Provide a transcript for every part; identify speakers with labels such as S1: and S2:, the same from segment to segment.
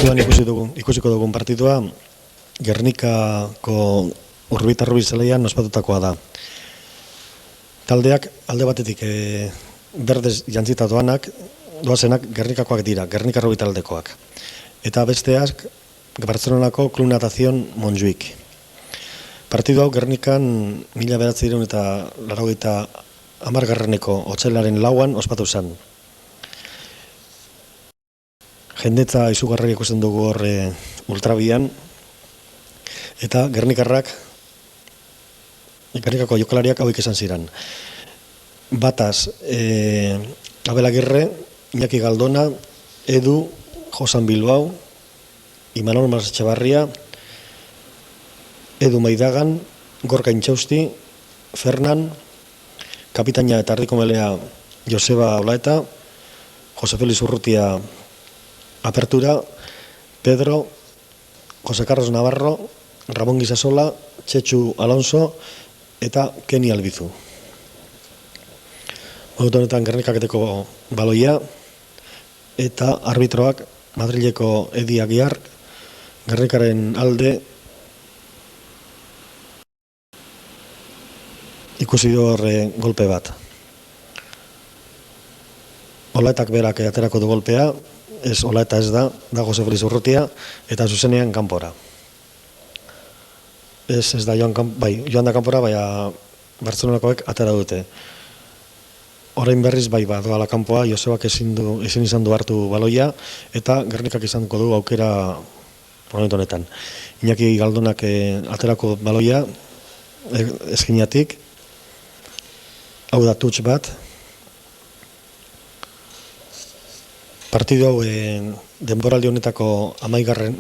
S1: Segidan ikusiko dugun partidua Gernikako Urbieta-Rubi zelaian ospatutakoa da. Taldeak alde batetik berdez jantzita doazenak Gernikakoak dira, Gernika-Rubi taldekoak. Eta besteak Bartzelonako Club Natación Montjuïc. Partidu hau Gernikan 1980ko otsailaren 4 ospatu zen. Jendetza izugarri ikusten dugu hor ultrabian, eta Gernikako jokalariak hauek izan ziren. Bataz, Abel Agirre, Iñaki Galdona, Edu, Josan Bilbao, Imanol Masetxebarria, Edu Maidagan, Gorka Intxausti, Fernan, kapitaina eta erdiko melea Joseba Olaeta, Jose Felix Urrutia Apertura, Pedro, Jose Carlos Navarro, Ramón Gisasola, Txetxu Alonso eta Keni Albizu. Momentu honetan Gernikaketeko baloia eta arbitroak Madrileko Edi Aguiar, Gernikaren alde ikusi du horre golpe bat. Olaetak berak aterako du golpea, ez Olaeta ez da Jose Felix Urrutia, eta zuzenean kanpora. Ez da joan da kanpora, baina Bartzelonakoek atera dute. Orain berriz doala kanpoa, Josebak ezin izan du hartu baloia, eta Gernikak izango du aukera momentu honetan. Iñaki Galdonak aterako baloia eskinatik, hau da touch bat. Partidu hau denboraldi honetako 11.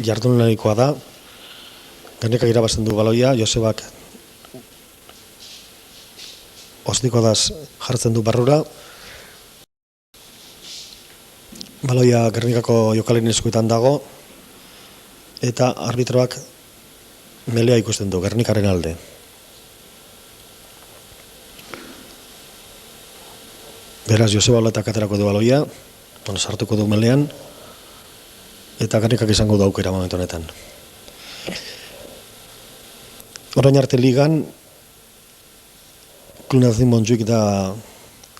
S1: jardunalikoa da. Gernikak irabazten du baloia, Josebak Ostikodaz jartzen du barrura. Baloia Gernikako jokalaren eskuetan dago, eta arbitroak melea ikusten du, Gernikaren alde. Beraz, Joseba Olaetak aterako du baloia, sartuko du melean, eta Gernikak izango du aukera momentu honetan. Orain arte ligan, Club Natación Montjuïc da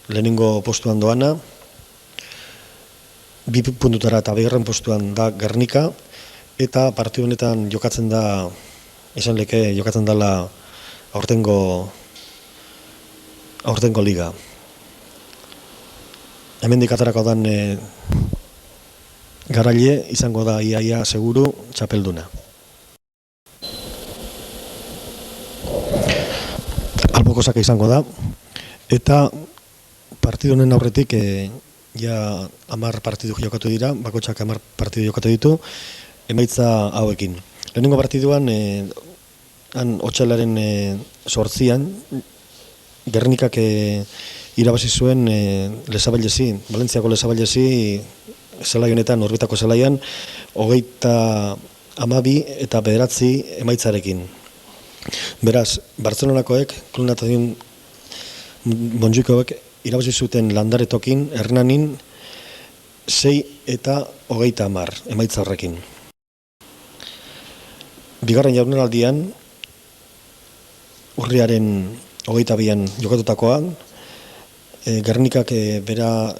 S1: lehenengo postuan doana, 2 puntutara eta 2. postuan da Gernika, eta partidu honetan jokatzen dela aurtengo liga. Hemendik aterako dan garaile izango da iaia seguru txapelduna. Albokosaka izango da, eta partidu honen aurretik 10 partidu jokatu dira, bakotxak 10 partidu jokatu ditu, emaitza hauekin. Lehenengo partiduan, otsailaren 8an, Gernikak irabazi zuen Valentziako Lesabailesi zelai honetan, Urbietako zelaian, 32 eta 9 emaitzarekin. Beraz, Bartzelonakoek, Club Natación Montjuïcoek irabazi zuten Landaretokin, Hernanin, 6 eta 30 emaitza horrekin. Bigarren jardunaldian, urriaren 22an jokatutakoan, Gernikak bera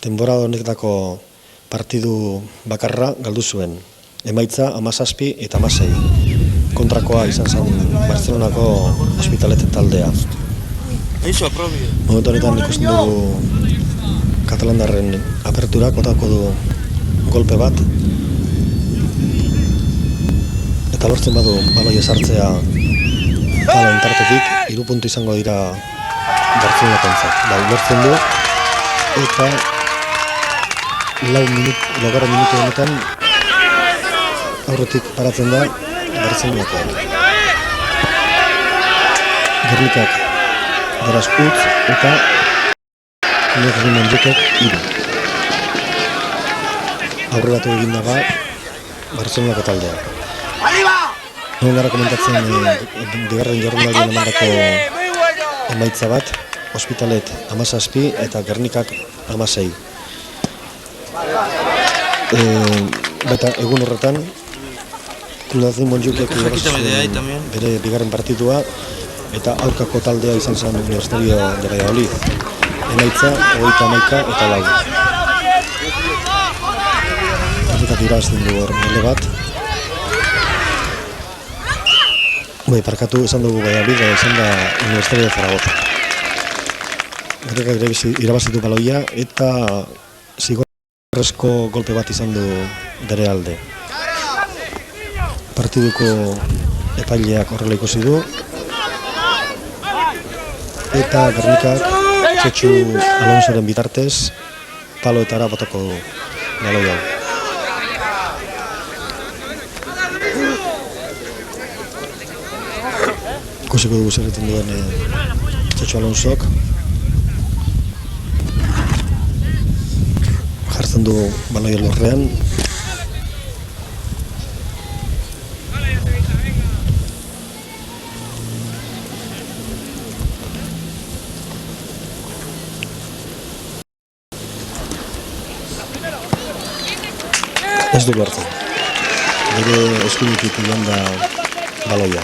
S1: denborada honetako partidu bakarra galdu zuen. Emaitza 17 eta 16. Kontrakoa izan zen Bartzelonako Hospitalet taldea. Momentu honetan ikusten dugu katalandarren apertura, kotako du golpe bat. Eta lortzen badu baloia sartzea balo intartetik, 3 puntu izango dira Bartzelonakoentzat. Lortzen du, eta 4 minutu honetan aurretik paratzen da Bartzelonakoa. Gernikak beraz utz eta Club Natación Montjuïcek 3. Aurreratu egin dago Bartzelonako taldea. Noen gara komentatzen bigarren jardunaldian emandako emaitza bat, Hospitalet 17 eta Gernikak 16. Baita egun horretan Kulazin Montjukek bere bigarren partidua eta aurkako taldea izan zen Universitario de Valladolid. Emaitza 31 eta 4. Horretak irabazten du horrele bat. Parkatu esan dugu Valladolid, izan da Universitario de Zaragoza. Horretak irabazitu baloia eta zigorrezko golpe bat izan du bere alde. Partiduko epaileak horrela ikusi du eta Gernikak Txetxu Alonsoren bitartez paloetara botako du baloia. Ikusiko dugu zer egiten duen Txetxu Alonsok. Jartzen du baloia lorrean. Ez du hartzen. Bere eskuinetik joan da baloia.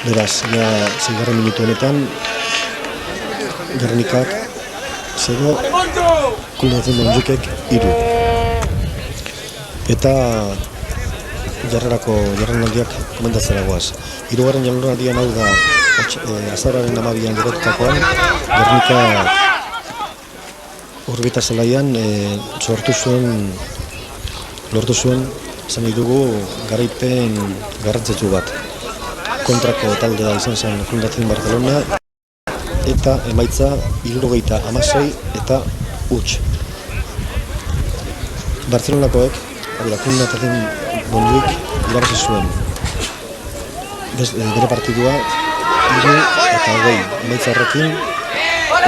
S1: Beraz, ja 6. minutu honetan Gernikak 0, Kulazin Montjukek 3. Eta jarreraldiak komentatzera goaz. 3. jarreraldian hau da azaroaren 12an gerotutakoan Gernika Urbita zelaian lortu zuen esan dugu garaipen garrantzitsu bat. Kontrako taldea izan zen Fundación Barcelona eta emaitza 76 eta huts. Barcelonakoek Fundación Montjuik irabazi zuen bere partidua 3 eta 20 emaitza horrekin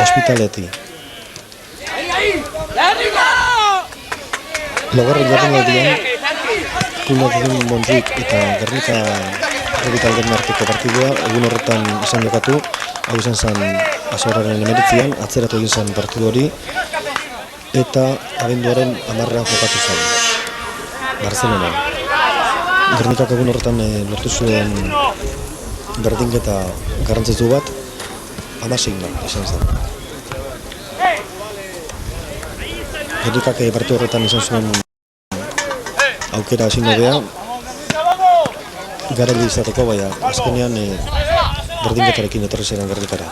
S1: Hospitaleti. Laugarren jardunaldian Kulazin Montjuik eta Gernika Errebitalden arteko partidua egun horretan izan jokatu. Hau izan zen azaroaren 19an, atzeratu egin zen partidu hori eta abenduaren 10ean jokatu zen Barcelona. Gernikak egun horretan lortu zuen berdinketa garrantzitsu bat 16 izan zen. Gernikak partidu horretan izan zuen aukera ezin hobea garaile izateko, baina azkenean berdinketarekin etorri ziren Gernikara.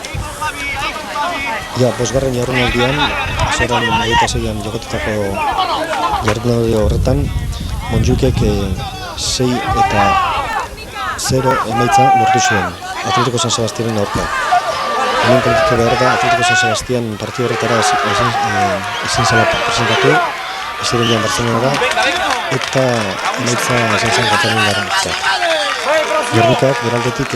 S1: Ja, 5. jardunaldian, azaroan 26an jokatutako jardunaldi horretan, Montjukek 6 eta 0 emaitza lortu zuen Atletico San Sebastianen aurka. Hemen kontatu behar da, Atletico San Sebastian partidu horretara ezin zela presentatu, eziren joan Barcelonara, eta emaitza izan zen Katalunian garrantzat. Gernikak beraldetik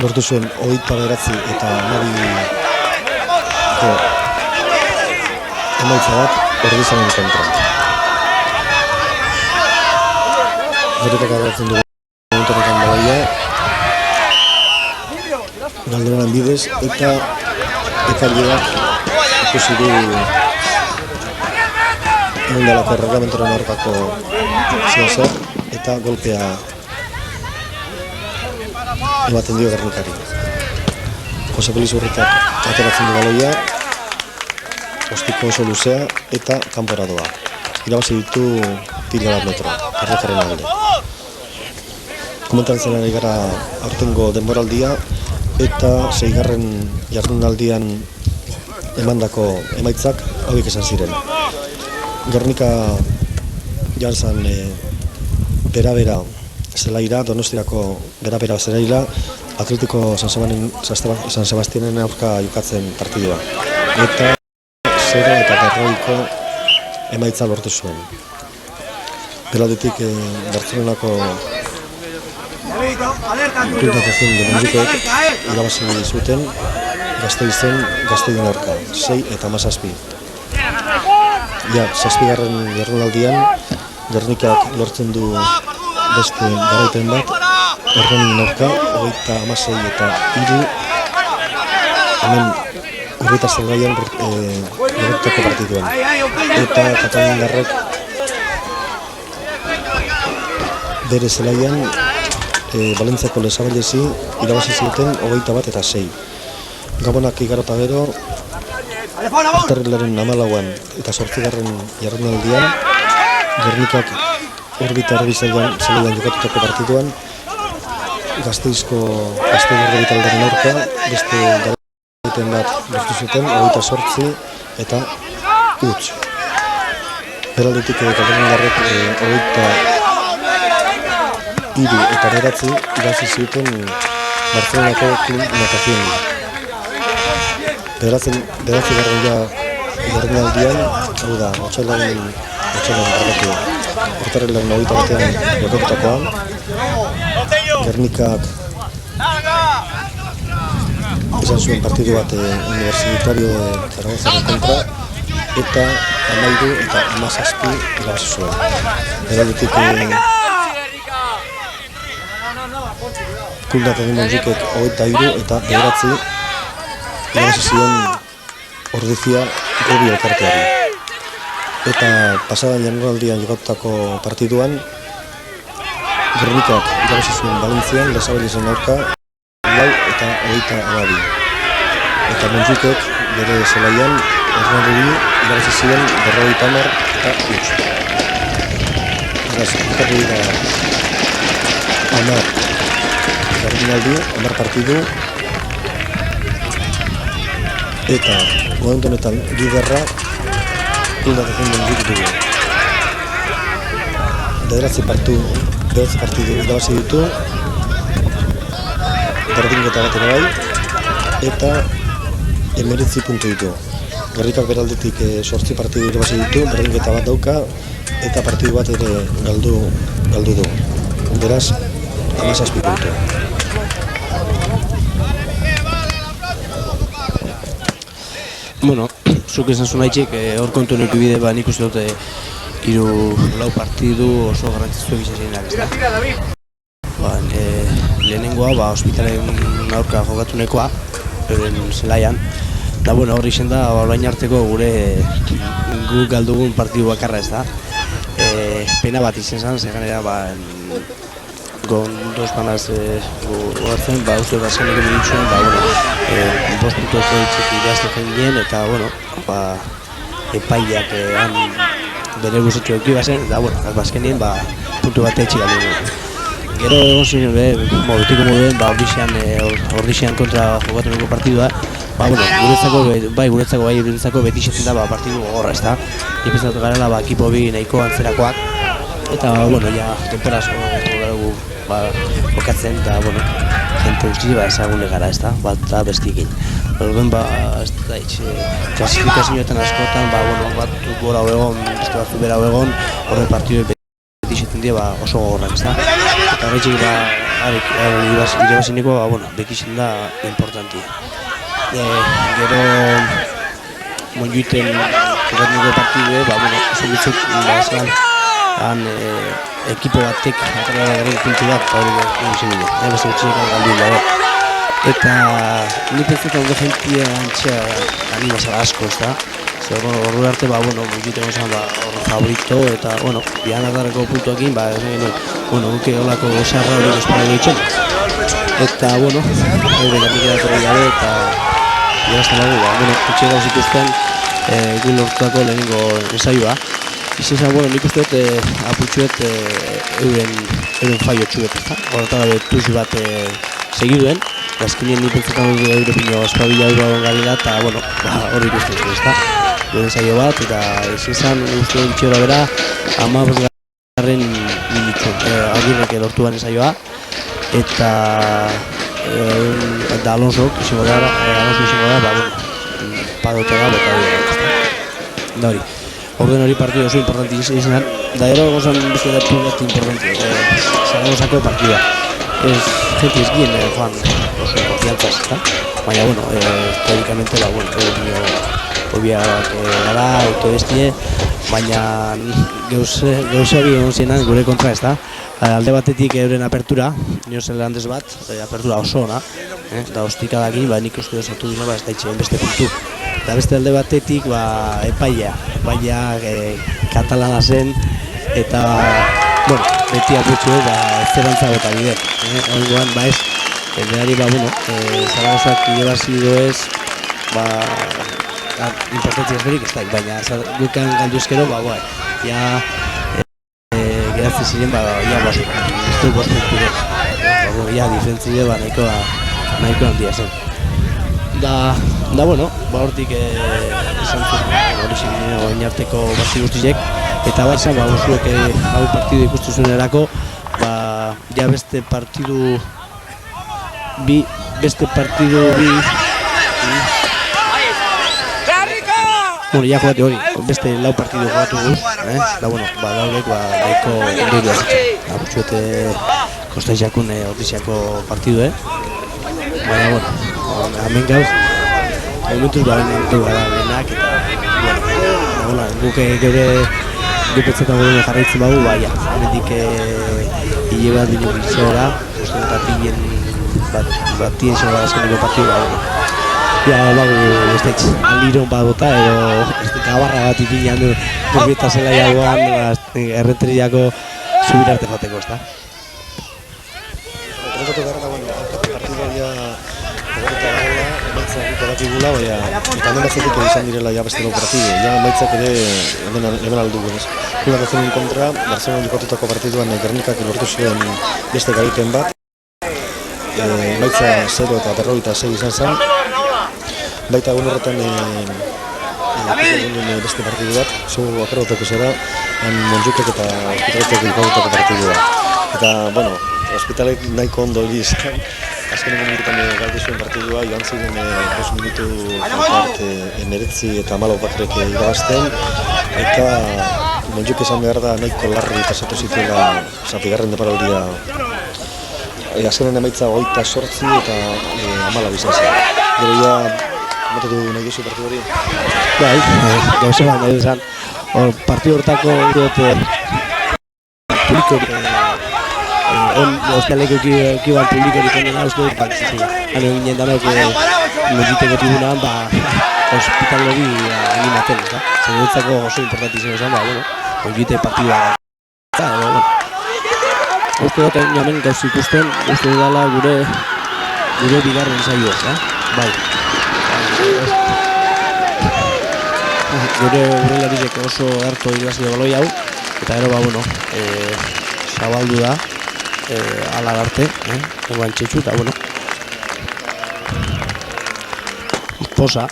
S1: lortu zuen 29 eta 12ko emaitza bat Ordiziaren kontra. Gernikak agertzen dugu momentoretan baloia galderaren bidez eta epaileak ikusi du egun dalako erreglamentoren aurkako zer eta golpea ematen dio Gernikari. Jose Feliz Urritak ateratzen du baloia, ostiko oso luzea eta kanpora doa. Irabazi ditu 3 metro, Gernikaren alde. Komentatzen ari gara aurtengo denboraldia eta 6. jardunaldian emandako emaitzak hauek esan ziren. Gernika joan zen bera zelaira, Donostiako bera zelaira, Atletico San Sebastianen aurka jokatzen partidua. Eta 0 eta 40ko emaitza lortu zuen. Belaudetik Barcelonako Fundación de Montjuik irabazi zuten Gasteizen aurka, 6 eta 17. Ja, 7. jardunaldian Gernikak lortzen du beste garaipen bat, Erronin aurka, 36 eta 3. Hemen Urrita zelaian jokatutako partiduan. Eta kataluniarrek bere zelaian Valentziako Lesabalesi irabazi zuten 21-6. Gabonak igarota gero, urtarrilaren 14an eta 8. jardunaldian, Gernikak Orbita Errebizaian zelaian jokatutako partiduan, Gasteizko Errebitalaren aurka, beste garaiten bat lortu zuten, 28 eta huts. Beraldetik kataluniarrek 23 eta 9 irabazi zuten Barcelonako Club Natación. Bederatzi jardunaldian, hau da, otsailaren urtarrilaren 21an jokatutakoan, Gernikak izan zuen partidu bat Universitario Zaragozaren kontra eta 13 eta 17 irabazi zuen. Beraldetik Club Natación Montjuïcek 23 eta 9 irabazi zion Ordizia Gobi elkarteari. Eta pasadan jardunaldian jokatutako partiduan, Gernikak irabazi zuen Valentzian, Lesabalesen aurka 4 eta 22. Eta Montjuïcek bere zelaian Hernanduri irabazi zion 50 eta huts. Beraz, ekarri dira 10 jardunaldi, 10 partidu, eta momentu honetan liderra Club Natación Montjuïc dugu. 9 partidu irabazi ditu, berdinketa bat ere bai, eta 19 puntu ditu. Gernikak beraldetik 8 partidu irabazi ditu, berdinketa bat dauka, eta partidu bat ere galdu du. Beraz, 17 puntu.
S2: Bueno, zuk esan zuen haitxik, hor kontu nik bide, nik uste dute 3-4 partidu oso garrantzitsuak izan zirenak, ezta? Lehenengoa, ospitalen aurka jokatu nekoa, euren zelaian, da hor izan da, orain arteko gure galdugun partidu bakarra, ezta? Pena bat izan zen, zeganera, con 2 panas gogartzen, uste dut azkenek minutxuen, 5 puntu idazten ginen, eta, epaileak bere guztetxo eki bazen, eta, azkenien, puntu bat etxik galdu. Gero egon ziren, betiko moduen, Ordizan kontra jokatu nuko partidua, guretzako beti izaten da partidu gogorra, ezta? Nik ez dut garela, ekipo bi nahiko antzerakoak, eta, temporazo jokatzen, eta, jente guzti ezagune gara, ezta? Bat da bestiekin. Orduan, klasifikazioetan askotan, bat gora hobegon, beste batzu bera hobegon, horre partidu beti izaten dira oso gogorrak, ezta? Eta horretxik, irabazineko, beti izaten da importantia. Gero, Montjuïten jokatuko partidue, oso bitzuk, ekipo batek atarara garen puntu bat, eta hori egin dut, beste utxinekan galdu dago. Eta nik pentsetan ondo jentia antxea animazara asko, ezta? Zer horre arte, Montjuïten osan horre favorito, eta, bihan atarrako puntuakin, guke olako sarra hori espara dutzen. Eta, eure gamik edatorri gabe, eta irazten dago, utxe gauz ikusten gu lortuako lehenengo ensaioa. Izan, nik uste dut aputxuet euren faio txuet, ezta? Horretara betuz bat segiduen, azkenien nik pentsetan dut eure pino espabila euro garela, eta hori ikusten dut, ezta? Gure ensaio bat, eta izan uste dut txera bera, 15 minutxun, agirrek lortuan ensaioa, eta Alonsok izango da, padotega bota dira, ezta? Da hori. Orden hori partidu oso importanti izan, da gero gozan beste da punat importanti, Zaragozako partida. Gente ez gien joan oso konfiantzaz, eta? Baina, teorikamente, obia gara, auto bestie, baina gauza bi egon ziren gure kontra, ez da. Alde batetik euren apertura, neozelandez bat, apertura oso ona, da ostikadakin, nik uste dut sortu dira, ez da itxeen beste puntu. Eta beste alde batetik, epaia katalana zen, eta, bueno, beti apurtzu zerantza gota bide. Horrengoan, ez, berari, Zaragozak irabazi doez, importantzia ezberik ez da, baina dukan galdu ezkero, geratzen ziren, ez du bost punture. Diferentzia nahiko handia zen. Hortik esan zuen hori ziren oin arteko partidu guztiek, eta batzan, zuek hau partidu ikustu zuenerako, beste partidu bi jokatu hori, beste lau partidu jokatu guz, daurek nahiko ondorio apurtzuete Konstantziakun Ordiziako partidu, baina, hemen gauz, momentuz entu gara lehenak, eta, guk geure dupetzetan gure jarraitzen bagu, hemendik hile bat bine bizora, usten eta batien zela azkeneko partidu, ez daitz, aliron bat bota, edo gabarra bat ipinean du Murbieta zela jagoan, errenteriako subirarte jateko, ez da?
S1: Tratatu gara da, partidua horreta dagoela, emaitzak ikabakigula, eta hemen batzetik izan direla beste lau partidu, emaitzak ere hemen aldugu, ez? Gula Razonen kontra, Barcelona jokatutako partiduan Gernikak lortu zuen beste garaipen bat, emaitza 0 eta 46 izan zen, baita egun horretan beste partidu bat, zu akarroteko zera, Montjukek eta Hospitaletek ikabutako partidu bat. Eta, Hospitalek nahiko ondo hori izan, azkeneko minututan galdu zuen partidua, joan ziren 2 minutu apart 19 eta 14 bakrek irabazten, eta Montjuk esan behar da nahiko larri pasatu zituela zazpigarren deparaldia. Azkenen emaitza 28 eta 14 izan zen. Gero matatu nahi duzu partidu hori?
S2: Gauza bat nahi duzan, partidu hortako publiko Hospitaleko ekiban publikorik ondena uste dut, hano ginen danok Montjuteko tribunan, Hospital hori animaten, ez da? Zegoetzako oso importantizio esan, Montjute partidua da. Uste dut hemen gauz ikusten, uste dut dala gure bigarren saio, ez da? Gure urrelarizek oso harto irabazio baloi hau, eta gero, zabaldu da, ala arte, eguan txetxu, eta, posa.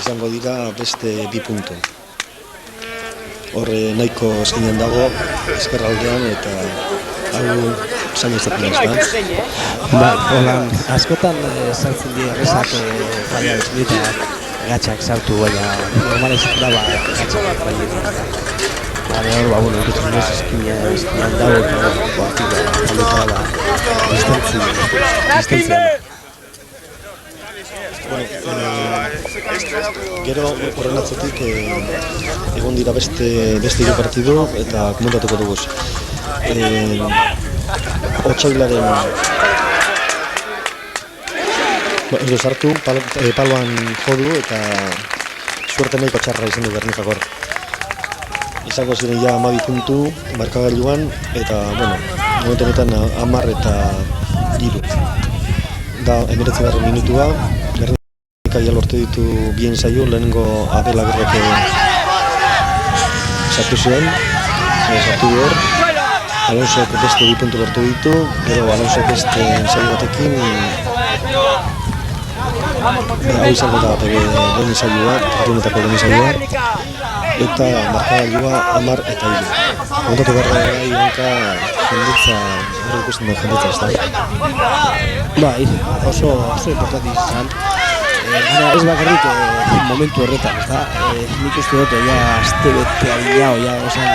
S1: Izango dira beste 2 puntu. Horre nahiko eskenean dago, ezkerraldean, eta hau zain ez da
S2: askotan sartzen dira errezak faia eta gatxak sartu, baina normala izan da gatxak faia. Hor, ikusten duz eskenean dago, eta distantzia.
S1: Gero horren atzetik egon dira beste 2 partidu eta komentatuko duguz. Otsailaren edo sartu, paloan jodu eta suerte nahiko txarra izan du Gernikakor. Izango ziren 12 puntu markagailuan eta, momentu honetan 10 eta 3. Da 19. minutua, Gernika lortu ditu bien zaio, lehenengo Abel Agirrek sartu zuen, sartu du hor. Alonsok beste 2 puntu lortu ditu, gero Alonsok beste ensaio batekin, hau izango da lehen ensaioa, partidunetako lehen ensaioa, eta markagailua 10 eta 3. Kontatu behar da Ibanka jendetza, horre ikusten da jendetza ez da.
S2: Oso importanti izan, Baina ez bakarrik momentu horretan, ezta? Nik uste dut, ja, azte bete adinao, ja, osan,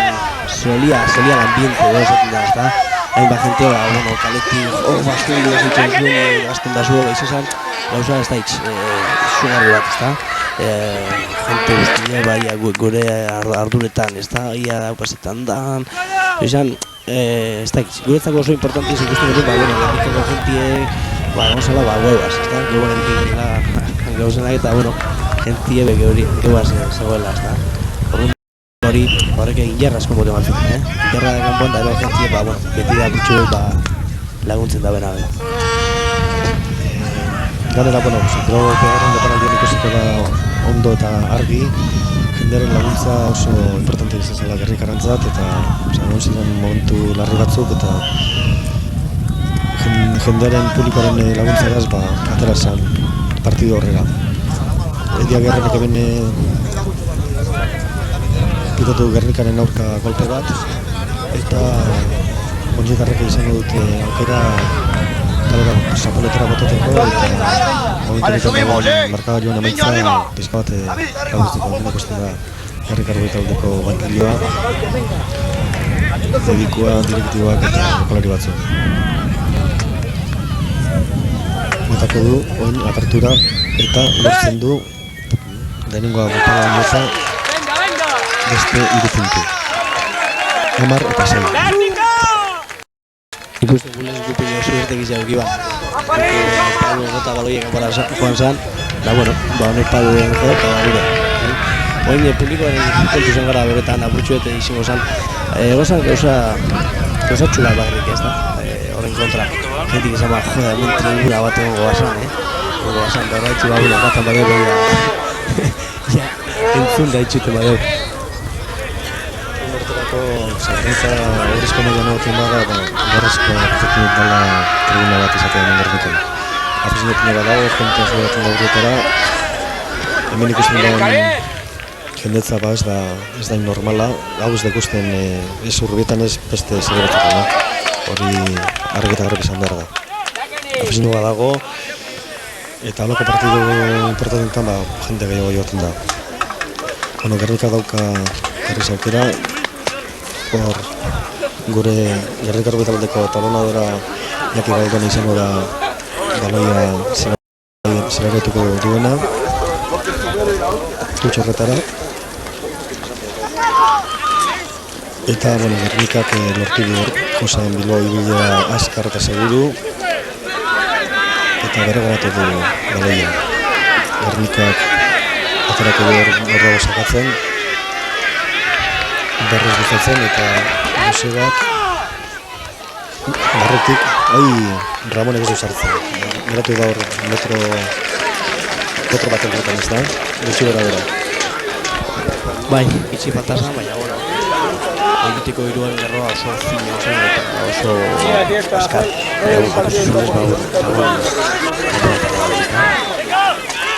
S2: solia el ambiente, esaten da, ezta? Hainbat jente, bueno, kaletik, bazten dira zitzen zuen, azten da zuen, izan, gauza ez da zugarri bat, ezta? Jente guztia, bai, gure arduretan, ezta? Ia daukazetan dan, izan, ez da, guretzako oso importanti ez ikusten dut, bueno, gernikako jentiek, gozala, huevas, ezta? Gero egin gauzenak eta, bueno, jentie beke hori, gehuaz zegoela, ezta? Hori, horrek egin jarra asko mote batzuk, Jarra da kanpoan da ero jentie, bueno, beti da putxu, laguntzen da bena.
S1: Ganera, bueno, zentro pegarren deparaldian ikusiko da ondo eta argi, jendearen laguntza oso importante izan zela Gernikarrentzat, eta egon ziren momentu larri batzuk, eta jendearen publikoaren laguntzaraz, atera zen partidu horrela. Edia Gerrenek hemen pitatu Gernikaren aurka golpe bat, eta Bonjetarrek izango dute aukera kalera zapoletara botateko, eta momenturik markagailuan emaitza pizka bat laguntzeko dena koste da Gernikar taldeko bankilioa, dedikoa, direktiboak eta jokalari batzuk. Botako du, oin, apertura, eta lortzen du lehenengoa botala mota beste 3 puntu. 10 eta 6.
S2: Ikusten gulez gupillo zuertek izan egiba. Pablo gota baloiek apara joan zan, da bueno, honek Pablo jode eta gure. Oin publikoaren kontu zen gara beretan apurtxuete izango zan. Gozan gauza txula bakarrik ez da, horren kontra. Gentik izan jode, hemen tribuna bat egon goazan, goazan, da horretxu babuna, batan badeu ja, entzun da itxuten badeu.
S1: Zerreta horrezko maian horretzen bada, horrezko hartzekin dela tribuna bat izatea hemen Gernikan. Afizinetik nire dago, jentea zueratzen da horretara. Hemen ikusten dagoen jendetza ez da normala. Hau ez dekusten ez urbietan ez beste zeberatzeko. Hori argi eta garbi izan behar da. Afizinetik dago, eta holako partidu importantetan jende gehiago joaten da. Bueno, Gernika dauka garriz aukera, hor gure Gernikar taldeko talonadora Jaki Galdon izango da baloia zelaretuko duena tutxorretara, eta bueno, Gernikak lortu du Josan Bilbao ibilera azkar eta seguru, eta bere garatu du baloia. Gernikak aterako du hor dago sakatzen, berriz gustatzen, eta Josebak barretik, Ramonek ez du sartzen. Geratu da hor metro baten gertan ez da, gutxi bera bera.
S2: Bai, itxi fantasma, baina bueno, egiteko hiruaren erroa oso fina zen eta oso askar.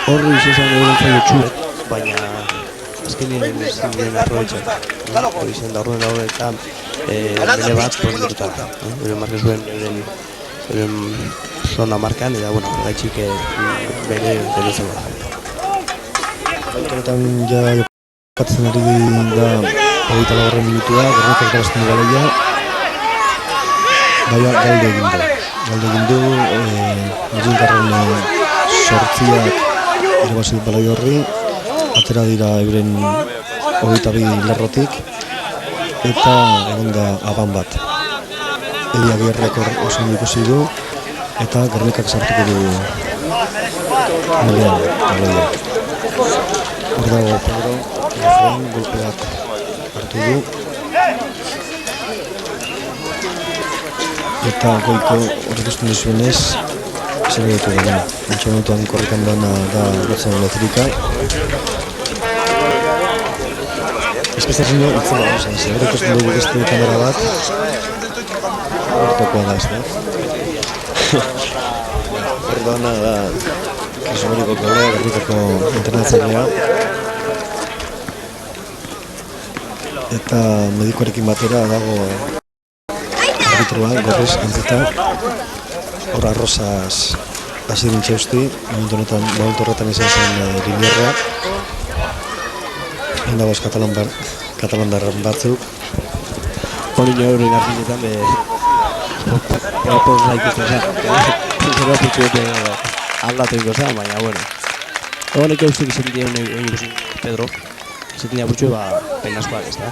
S2: Horri izan egun zailo txuet, baina azkenien ezin diren aprobetxan. Hori zen da horretan bere bat ponduta. Euren marka zuen euren zona markan, eta bueno, gaitxik bere zengo da.
S1: Horretan ja jokatzen ari da 24 minutua, Gernikak irabazten du baloia, baina galde egin du. Galde egin du, Gernikarren 8ak irabazi du baloi horri, atera dira euren 22 lerrotik, eta egon da aban bat. Edia Gerrek oso ikusi du, eta Gernikak sartuko du malean, baloia. Hor dago Pedro, Efrain, golpeak hartu du, eta goiko horrek ikusten duzuenez, zer ditu da. Antxo momentuan korrikan dana da gotzen lotrika. Espeztatzen du, itzen da, zer ikusten dugu beste kamera bat, hortokoa da ez da. Perdona da, Kasomeriko kolea, Gernikako internatzailea. Eta medikoarekin batera dago arbitroa, gorriz, antzita, hor arrozaz Asirin Txeusti, momentu horretan izan zen Liniarra. Hendagoz katalandarren batzuk.
S2: Hori nio euren arginetan por la ikusten zen. Zero putxuete aldatu ingo zen, baina, bueno. Egonek eustik izan dira Pedro, izan dira putxu, penazkoak ez da.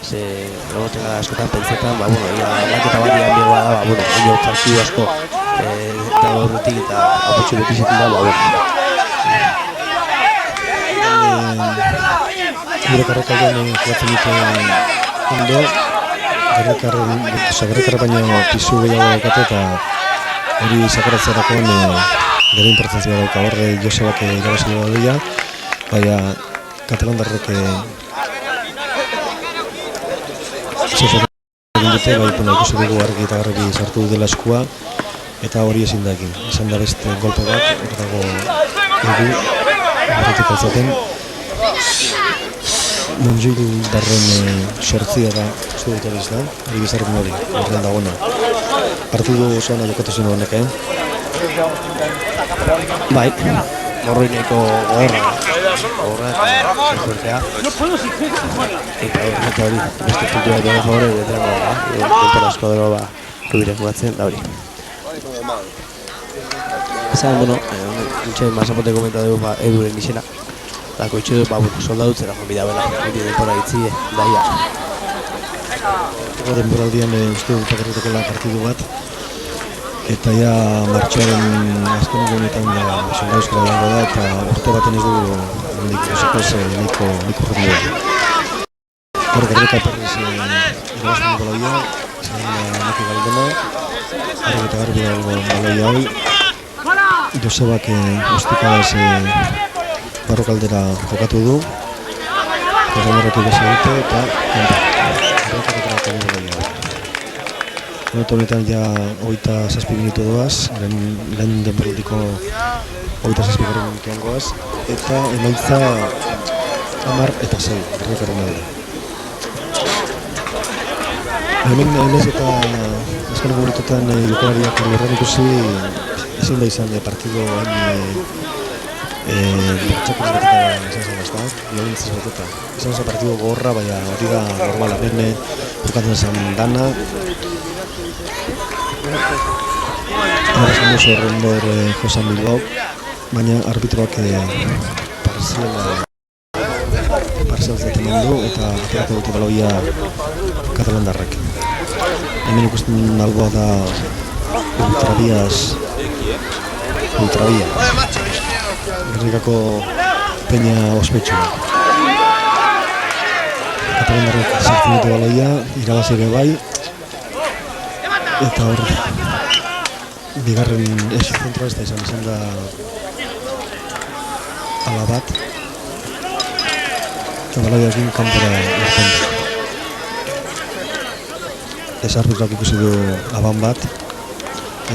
S2: Ze, egoten gara askotan pentsetan, bueno, aldaketa bat dian biegoa da, bueno, ino partidu asko eta horretik eta aputxu beti izaten da, bueno.
S1: Gure karrakaldean joatzen dute ondo, gerrekarra baina pisu gehiago daukate eta hori sakaratzerakoan bere importantzia dauka horre Josebak irabazi du badoia, baina katalandarrek egin dute, ikusi dugu argi eta garbi sartu dela eskua eta hori ezin da egin. Izan da beste golpe bat, hor dago egu, horretik altzaten. Montjuildarren sortzia da, uste dut hori ez da, hori bizarren hori, horren dagona. Partidu osoan jokatu zen honek,
S2: Bai, morroineko gogorra eta fuertea. Eta hori, beste puntua dira favore, eta denpora asko dago rubire jugatzen, da hori. Esan, bueno, nintxe masapote komenta dugu eduren izena. Dako itxu du, soldadutzera joan bidabela, hori denpora itzie, daia.
S1: Denboraldian uste dut akarritakola partidu bat, eta ja martxoaren azken honetan soldauzkara dago da, eta urte baten ez dugu nahiko ritmoa. Hor Gernika Perriz irabazten du baloia, izan da Naki Galdena, argi eta garbi dago baloia hori. Josebak ostikadaz barrokaldera jokatu du, eta horretik basa dute, eta Minutu honetan ja 27 minutu doaz, lehen denboraldiko 27 minutuan goaz, eta emaitza 10-6, Gernikaren alde. Hemen ez eta azkeneko minututan jokalariak horren ikusi ezin da izan partido txakoz beteta izan zen, ezta? Violentzaz beteta. Izan zen partido gorra, baina hori da normala, berne jokatzen zen dana. Arrazan duzu horrendor Josan Bilbao, baina arbitroak parzial zaten du eta aterako dute baloia katalandarrek. Hemen ikusten alboa da Ultravia. Gernikako peña ospetsua. Katalandarrek sartzen dute baloia, irabazi ere bai, eta hor bigarren eixo zentroa ez da izan da ala bat eta baloiakin kanpora irten da. Ez arbitrak ikusi du aban bat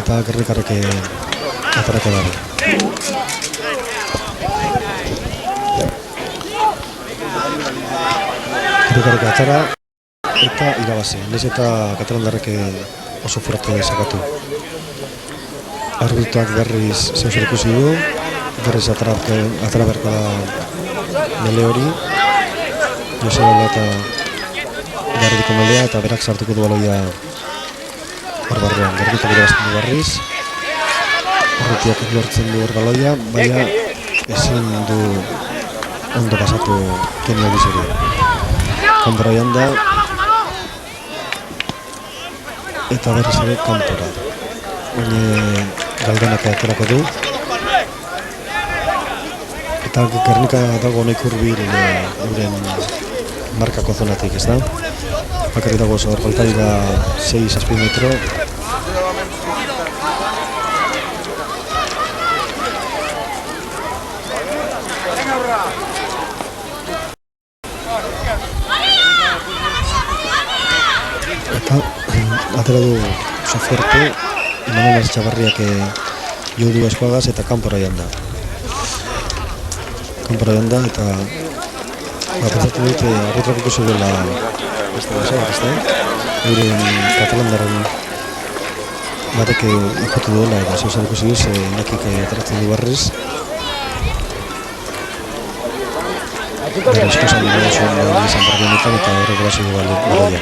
S1: eta Gernikarrek atarako dago. Gernikarrek atara eta irabazi. Nez eta katalandarrek oso fuerte sakatu. Arbitroak berriz zeuser ikusi du, berriz atara berko da mele hori, Josebela eta Garbiko melea eta berak sartuko du baloia hor barruan. Garbiko irabazten du berriz, horretiak lortzen du hor baloia, baina ezin du ondo pasatu Kenio bizuri. Kanpora joan da, eta berriz ere kanpora. Baina Galdenak aterako du. Eta Gernika dago nahi kurbil euren markako zonatik, ez da? Bakarri dago oso faltari da 6-7 metro. Eta atera du oso fuerte, Manuel Txabarriak jo du eskuagaz eta kanpora joan da. Eta pentsatu dut arbitrak ikusi duela beste basak, ez da? Euren katalandarren batek ikutu duela eta zeusan ikusi duz, Inakik ateratzen du berriz. Bera eskosan dira zuen izan barri honetan eta horrek basi du baloia.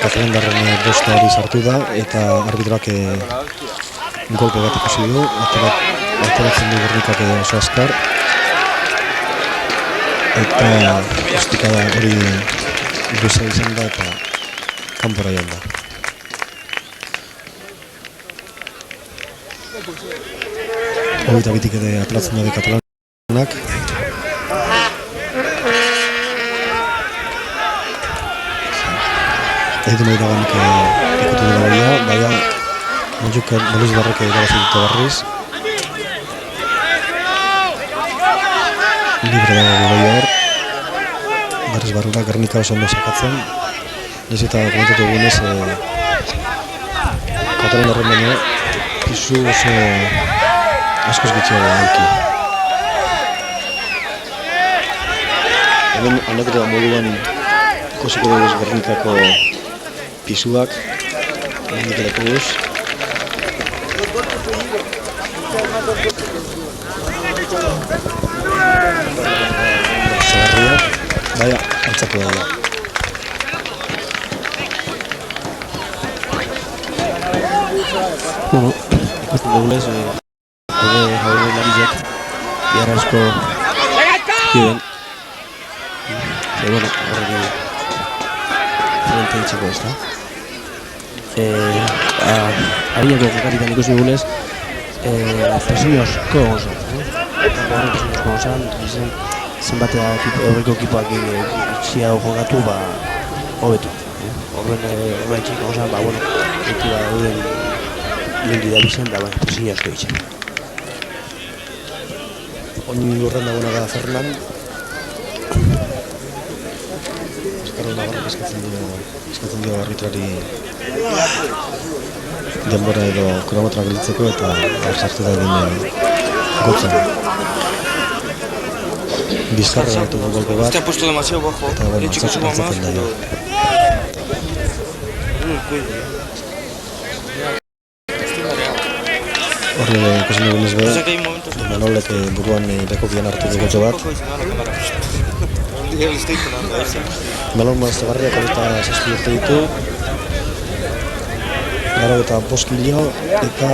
S1: Katalandarren bosta hori sartu da eta arbitroak golpe bat ikusi du, ateratzen du Gernikak oso azkar. Eta ostikada hori luza izan da eta kanpora joan da. Hogeita bitik ere ateratzen da Katalanak. Egitu nahi dagoenik ikutu dela baina, baina Montjuk Moluz Barrek irabazi dute berriz. Libre dago baina hor. Berriz barrura Gernika oso ondo sakatzen. Naiz eta komentatu egunez Katalandarren baina pisu oso askoz gitxiago dauki. Hemen anekdota moduan ikusiko dugu Gernikako pisuak, hendik elekoguz. Zagarriak, baina hartzako da.
S2: Bueno, ikusten dugulez, haure larizek, biara asko kiden. Pero bueno, horrek frente itxeko ez da. Ariako jokaritan ikusi dugulez, presioz asko gozan. Horrek presioz gozan, zenbatea aurreko ekipoak itxiago jokatu, hobetu. Horren txiko gozan, bueno, ekipa dauden lehenki da bizen, da presioz asko itxen.
S1: Oin lurren dagoena da Fernan. Navarrak eskatzen dio arbitrari denbora edo kronometroa gelditzeko eta sartu da egin gotzen. Bizkarra hartu du golpe bat. Eta bueno, atzatzen da jo. Horre ikusten dugunez be, Manolek buruan bekokian hartu du golpe bat. Malon Maztegarriak eta 6 urte ditu, 85 kilo eta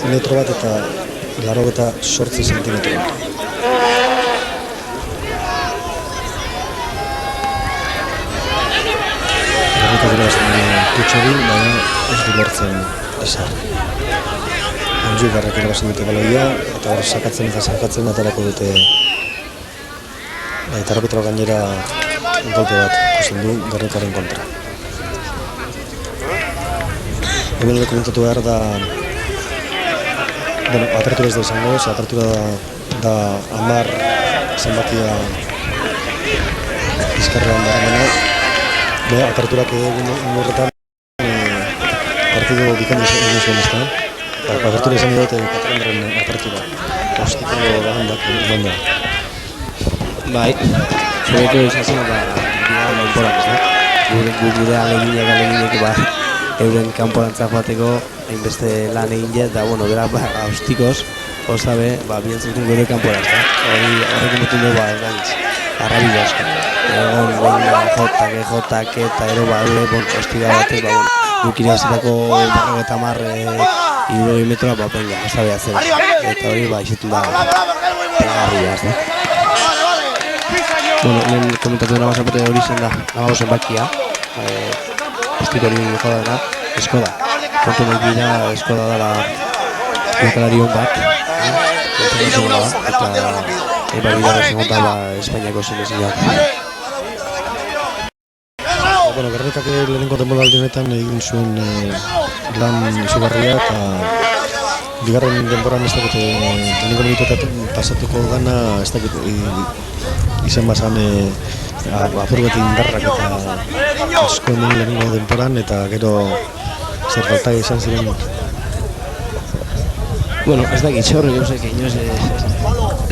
S1: metro bat eta 88 zentimetro. Gernikak irabazten kutxori, baina ez du lortzen esan. Montjuk Barrek irabazten dute baloia eta hor sakatzen aterako dute. Eta arbitra gainera golpe bat ikusten du Gernikaren kontra. Hemen dokumentatu behar da, bueno, apertura ez da izango, apertura da 10 zenbakia bizkarrean daramena. Aperturak egun horretan partidu bikain egin zuen ez da. Apertura izan dut Katalandarren apertura. Ostiko bagandak eman da.
S2: Bai, zuretu izazen eta dira menporak ez da. Gure aleginek euren kanporantza joateko hainbeste lan egin jet, eta bueno, bera austikoz, osabe, bientzuten gure kanporantza. Horrek emoten dugu erantz, arrabila asko. Egon jotak eta ero ostiga batek, guk irabazetako 50 metroa, venga, osabe atzera. Eta hori izetun da, pegarria ez da. Bueno, lehen komentatu dena basapote hori zen da, nago zenbakia, estik hori joda dena, Eskoda. Kontu nahi dira, Eskoda dela jokalari hon bat, eta bigarra segunda Espainiako zenezinak.
S1: Bueno, Gernikak lehenengo denboraldi honetan egin zuen lan izugarria eta bigarren denboran ez dakit lehenengo minutuetan pasatuko gana ez dakit izan bazan apur bat indarrak eta asko hemen lehenengo denboran eta gero zer falta izan ziren.
S2: Bueno, ez dakit horrek eusek inoz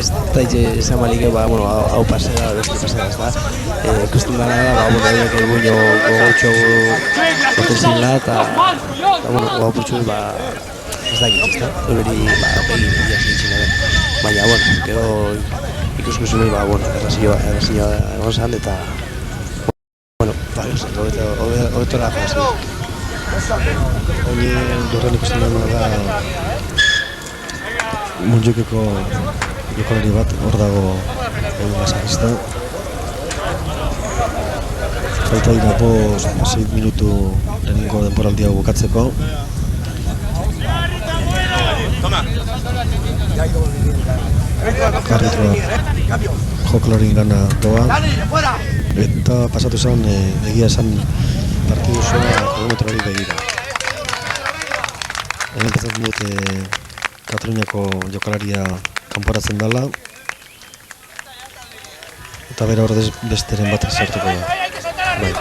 S2: ez da izan malik hau pasera, beste pasera ez da. Ikusten dara da, horiek eguño gogotxo gotezen da eta bueno, guapurtxu, ez dakit, ez da? Hori, begia zintzen gabe. Baina, bueno, gero ikuskuzunei, bueno, errazioa egon zan, eta, bueno, hobetora jazin.
S1: Oine durren ikusten dena da Montjuikeko jokalari bat, hor dago masajista. Falta dira 6 minutu lehenengo denboraldia bukatzeko. Arbitroa jokalari gana doa. Eta pasatu zen, egia esan partidu zua kronometroari begira. Hemen pentsatu dut Kataluniako jokalaria kanporatzen dela. Eta bera ordez besteren bat sartuko da. Bai.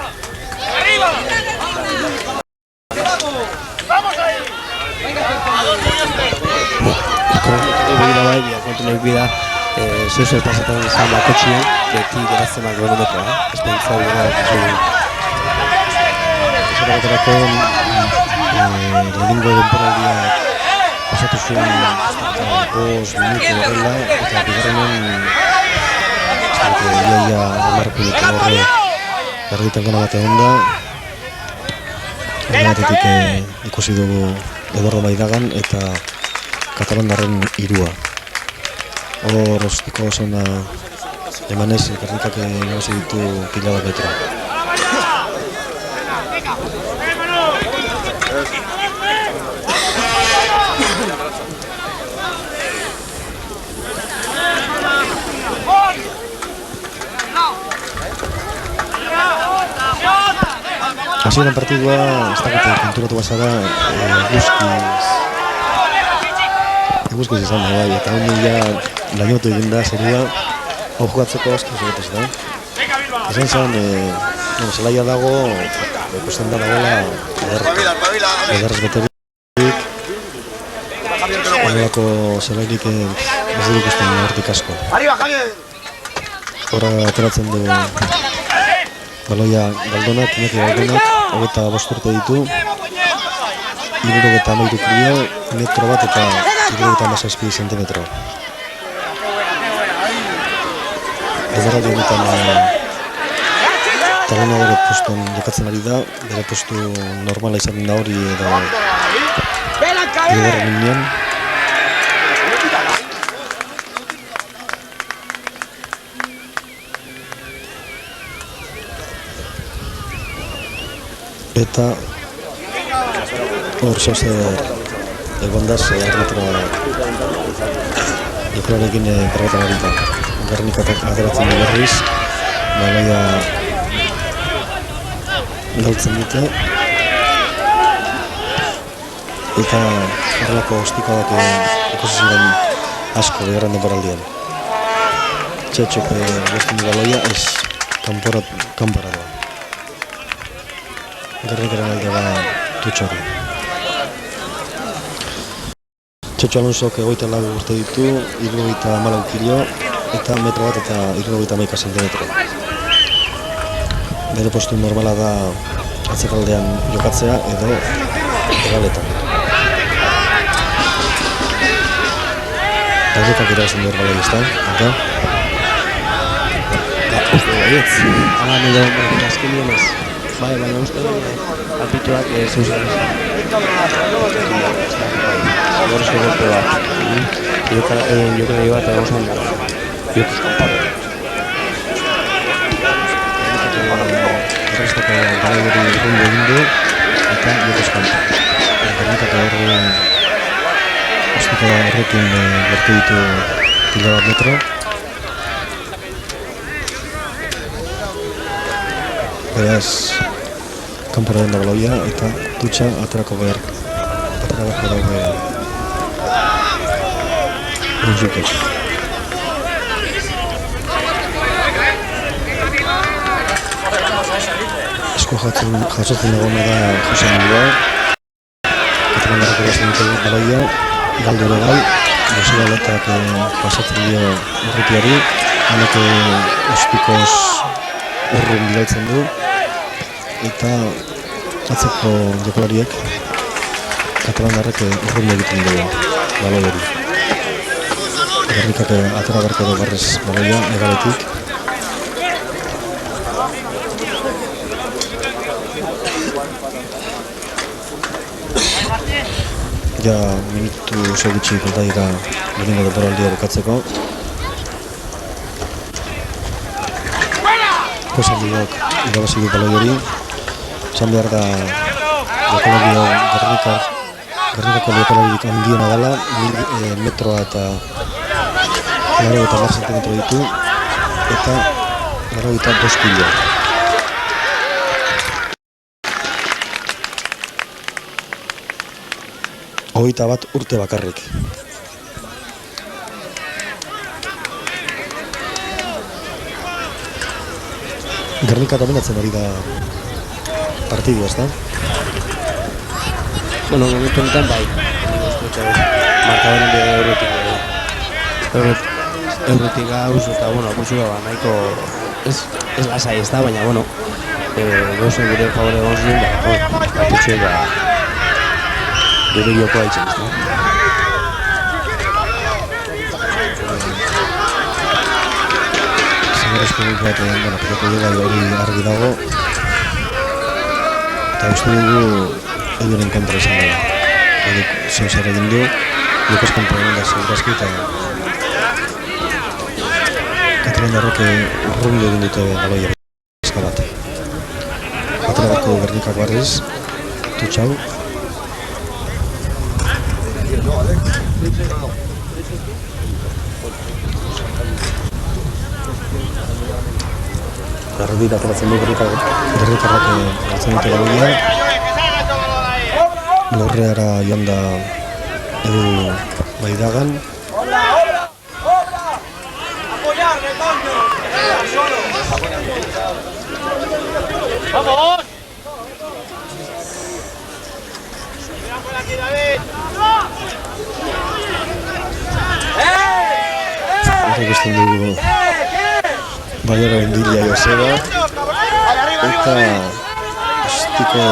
S2: Kontunek bida, zeu pasatzen zan bakotxien, beti gerazten bat kronometroa, ez pentsau dira zuen.
S1: Zara baterako lehenengo denboraldia pasatu zuen 5 minutu horrela, eta bigarrenean iaia 10 minutu horre erditan gana bate onda. Batetik ikusi dugu Eduardo Maidagan eta Katalandarren 3. Hor ostiko zona emanez, Gernikak nagozi ditu pila bat metro. Hasieran partidua, ez dakite konturatu bazara, eguzkiz izan da, bai, eta honi ja lainotu egin da zerua, hau jugatzeko asko zugetez da. Esan zen, zelaia dago, ikusten da dagoela ederrez beterik, horrelako zelairik ez dut ikusten hortik asko. Horra ateratzen du baloia Galdonak, Iñaki Galdonak, 25 urte ditu, 73 kilo, metro bat eta 76 zentimetro. Edarraldi honetan talena bere postuan jokatzen ari da, bere postu normala izaten da hori edo hirugarren linean. Eta hor zoze egondaz arbitroa jokalarekin berbetan ari da. Gernik ateratzen du berriz, baloia galtzen dute. Eta horrelako ostikoak ikusi ziren asko bigarren denboraldian. Txetxok bostin du baloia, ez kanpora doa. Gernikaren alde da Tutxori. Txetxo Alonsok 24 urte ditu, 74 kilo eta metro bat eta 71 zentimetro. Bere postu normala da atzekaldean jokatzea edo egaletan. Taldetak irabazten du erbalai ez da, eta?
S2: Uste baietz, ala nire azkenien ez. Bai, baina uste apituak zeuzen. Gorezko golpe bat. Jokalari bat egon zan da. Jokuz kanparo.
S1: Erreztako gara hori irrundu egin du eta jokuz kanparo. Gernikak horre ostiko horrekin gertu ditu pila bat metro. Beraz, kanpora den da baloia eta Tutxa aterako behar daude Montjuikek. Esko jasotzen dagoena da Jose Manuel. Katalandarrak erazten dute baloia, galdu ere bai, Joseba Lotak pasatzen dio urrutiari, hanek ostikoz urrun bidaltzen du, eta atzeko jokalariek katalandarrek urrun egiten dugu baloi hori. Gernikak atera berko du berriz baloia egaletik. Ja minutu oso gutxi falta dira lehenengo denboraldia bukatzeko. Josaldiok irabazi du baloi hori. Esan behar da jokalari Gernikako jokalaririk handiena dela, metroa eta 90 zentimetro ditu eta 92 kilo. Hogeita bat urte bakarrik. Gernika dominatzen ari da partidu, ez da?
S2: Bueno, momentu honetan bai. Markadaren eurotik gauz eta, bueno, apurtxua nahiko ez lasai ez da, baina, bueno, gauzen gure favore gauz duen, apurtxua gure jokoa itxen, ez da.
S1: Zagarrezko guk bat, piloko dugu hori argi dago eta uste dugu edioren kontra izan dela. Eduk zeu zer egin du, jokos kontra egin da segurazki eta katalandarrek urrundu egin dute baloia bizka bat. Atera bako Gernikak barriz, tutxau. Garrodi ateratzen du Gernikarrak galtzen dute baloia. Lorreara joan da Edu Baidagan.
S3: ¡Vamos!
S1: Ikusten dugu Baiara Ondila Joseba eta ostiko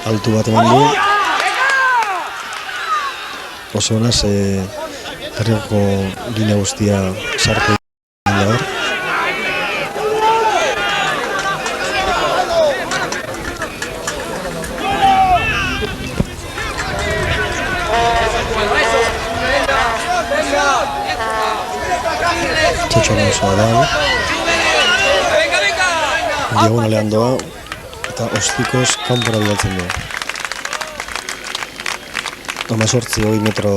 S1: altu bat eman du. Oso honaz herriako linea guztia sartu da hor. Txotxona osoa da. Diagonalean doa eta ostikoz kanpora bidaltzen du. 18 metro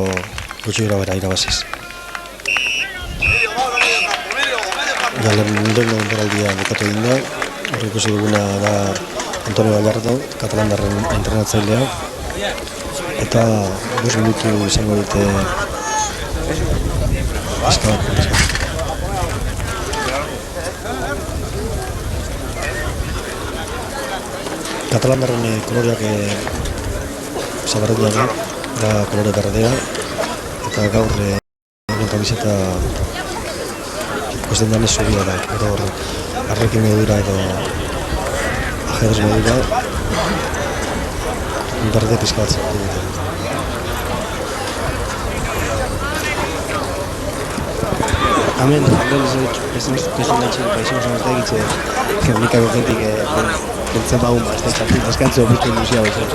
S1: gutxi grabera irabaziz. Ja, lehenengo denboraldia bukatu egin da. Hor ikusi duguna da Antonio Gallardo, katalandarren entrenatzailea. Eta 2 minutu izango dute bizka. Katalandarren koloreak zabarretuak da kolore berdea eta gaur kamiseta ikusten danez zuria da, gero hor arrekin modura edo ajedrez modura berde pizka bat zartu dute.
S2: Hemen, esan datxen paizimos amazta egitze Gernikako gentik pentzen bagun ez da deskantzu opuztu induzia baizan.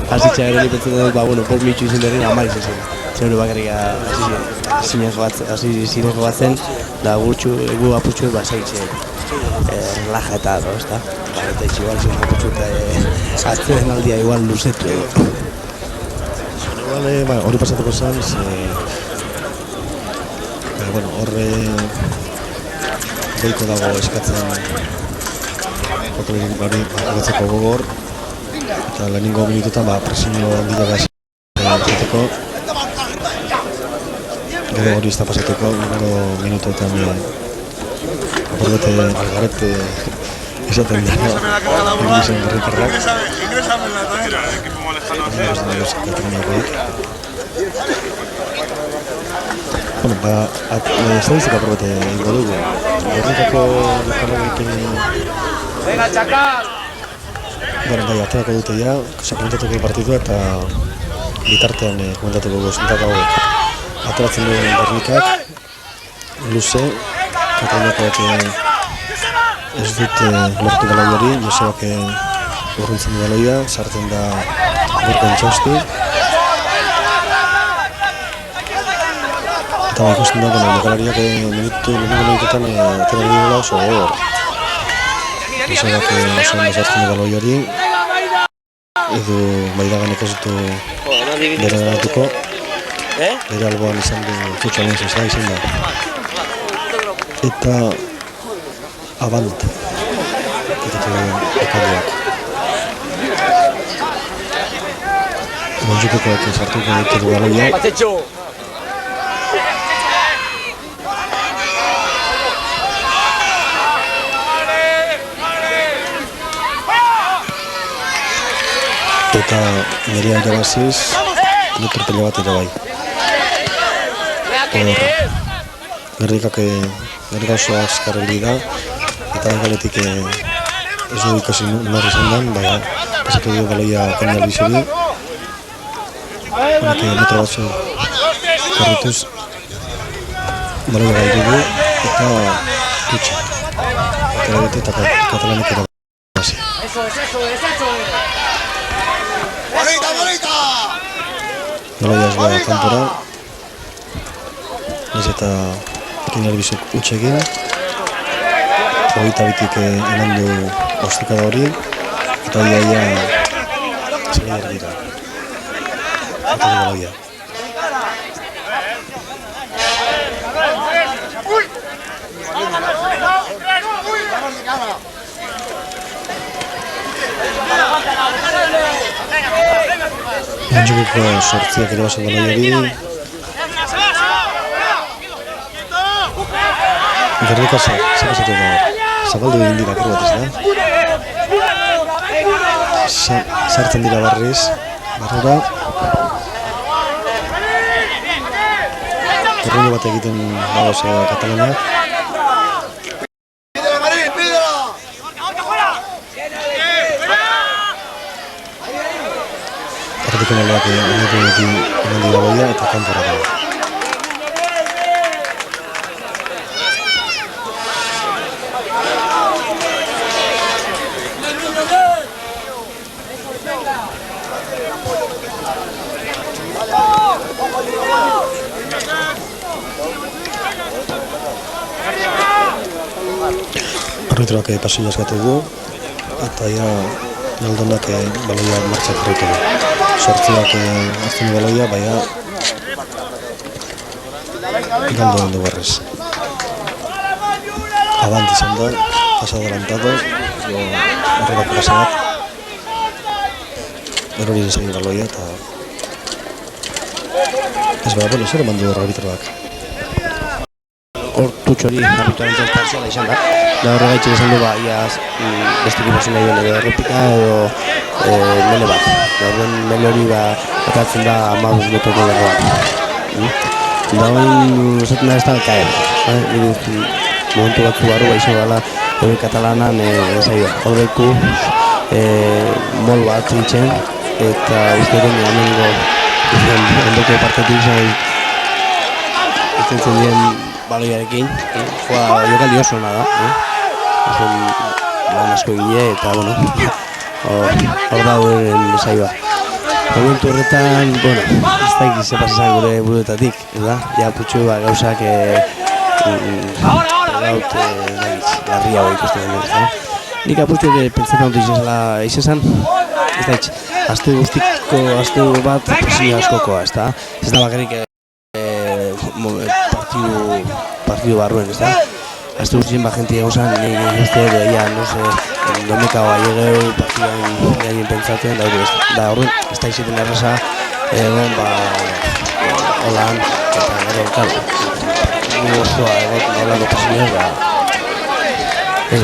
S2: Hasitza gero ni pentzen dut, bueno, por mitxu izan derrin amariz ezen. Zer bakarrik hasi ziren jogatzen, da gu apurtxu bazaitxe relaja eta edo, ez da? Eta igual zen apurtxu eta atzeren aldia igual luzetu edo.
S1: Igual, hori pasatuko zen, horre goiko dago eskatzen jokalari hori agatzeko gogor eta lehenengo minututan presionio handiagaz egiteko gero hori ez da pasatuko lehenengo minutuetan aporbete algarete izaten dira egizan Gernikarrak estadistika probete ingo dugu. Gernikako jokalarikin Bueno, bai, aterako dute ja, komentatuko partidua eta bitartean komentatuko guztintaka hauek. Ateratzen duen Gernikak, luze, Kataluniakoak ez dut lortu baloi hori, Josebak urruntzen du baloia, sartzen da Gorka Intxausti. Eta ikusten da, jokalariak minutuetan atera dira oso gogor. Josebak oso sartzen du baloi hori, edo Maidaganek ez dutu bere garatuko, bere alboan izan du Tutxo Alonso izan da. Eta Avant, ditatu ekaldeak. Montjukokoak sartuko dut baloia. Eta nirea irabaziz, netorpele bat ere bai. Gernikak oso azkar hori da, eta egaletik ez du ikusi nor izan den, baina pasatu dio baloia Koni Albizuri. Honek metro batzu korrituz, baloia gai dugu, eta dutxe. Eta bete eta Katalanek irabazi. Baloia ez da kanpora, ez eta Koni Albizuk utxe egin. 22tik eman du ostikada hori, eta iaia zein dira. Eta baloia. Montjukuko sortziak ere basen baloia hori. Gernika zapasatu da. Zabaldu egin dira kero bat ez da. Sartzen dira barriz, barrera. Terreno bat egiten dagoz Katalaniak. Erdiko nolak eman dira boia eta kanpora dago. Arbitroak pasillo eskatu du, eta Naldonak baloia martxak jarraitu du. Sortziak hartzen du baloia, baina galdu du berriz. Avant izan da, pasa adelantado, horrelako pasa bat. Erori izan baloia, eta ez bera, bueno, zer eman du arbitroak.
S2: Hor Tutxori arbitraren parziala izan da. Da horregaitxik esan du iaz beste ekipozen nahi edo errepika edo mele bat. Horren mele hori atatzen da 15 metroko dago bat. Da horren esaten da ez da kaen. Momentu batzu barru izan gala hori katalanan horreku mol bat zintzen eta uste den hemengo ondoko partetik izan zen dien baloiarekin, jokaldi oso ona da, lan asko gile eta, bueno, hor dauden saioa. Momentu horretan, bueno, ez da egiz epasazak gure buruetatik, da? Ja, putxu gauzak gaut larri hau ikusten den, da? Nik apurtu pentsatzen dut izan, ez da hitz, aste bat presioa askokoa, ez da? Ez da bakarrik partidu barruen, ez da? Azte guztien jenti egon zan, nire uste edo, no meka baiegeu partiduan gehien pentsatzen, da horren, ez da izaten erraza egon, holan, eta gero, karo, partidu osoa egon, holako presioa, ez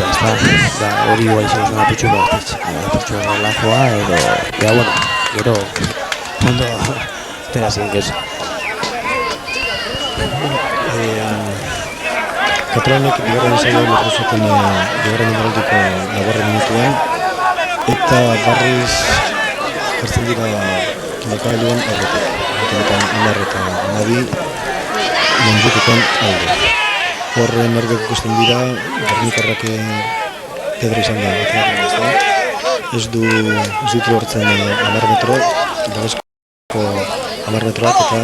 S2: da, hori guai izan zen aputxu relajoa, edo, bueno, gero, ondo, tera zinkez.
S1: Katalanek bigarren saioa lortu zuten bigarren minutuko 4 minutuan eta barriz jartzen dira kilokailuan aurretik. Horretan Amar eta Nabi Montjuiketan alde. Horren ergek ikusten dira, Gernikarrak Pedro izan da, ez ditu hortzen 10 metro, Dabesko 10 metroak eta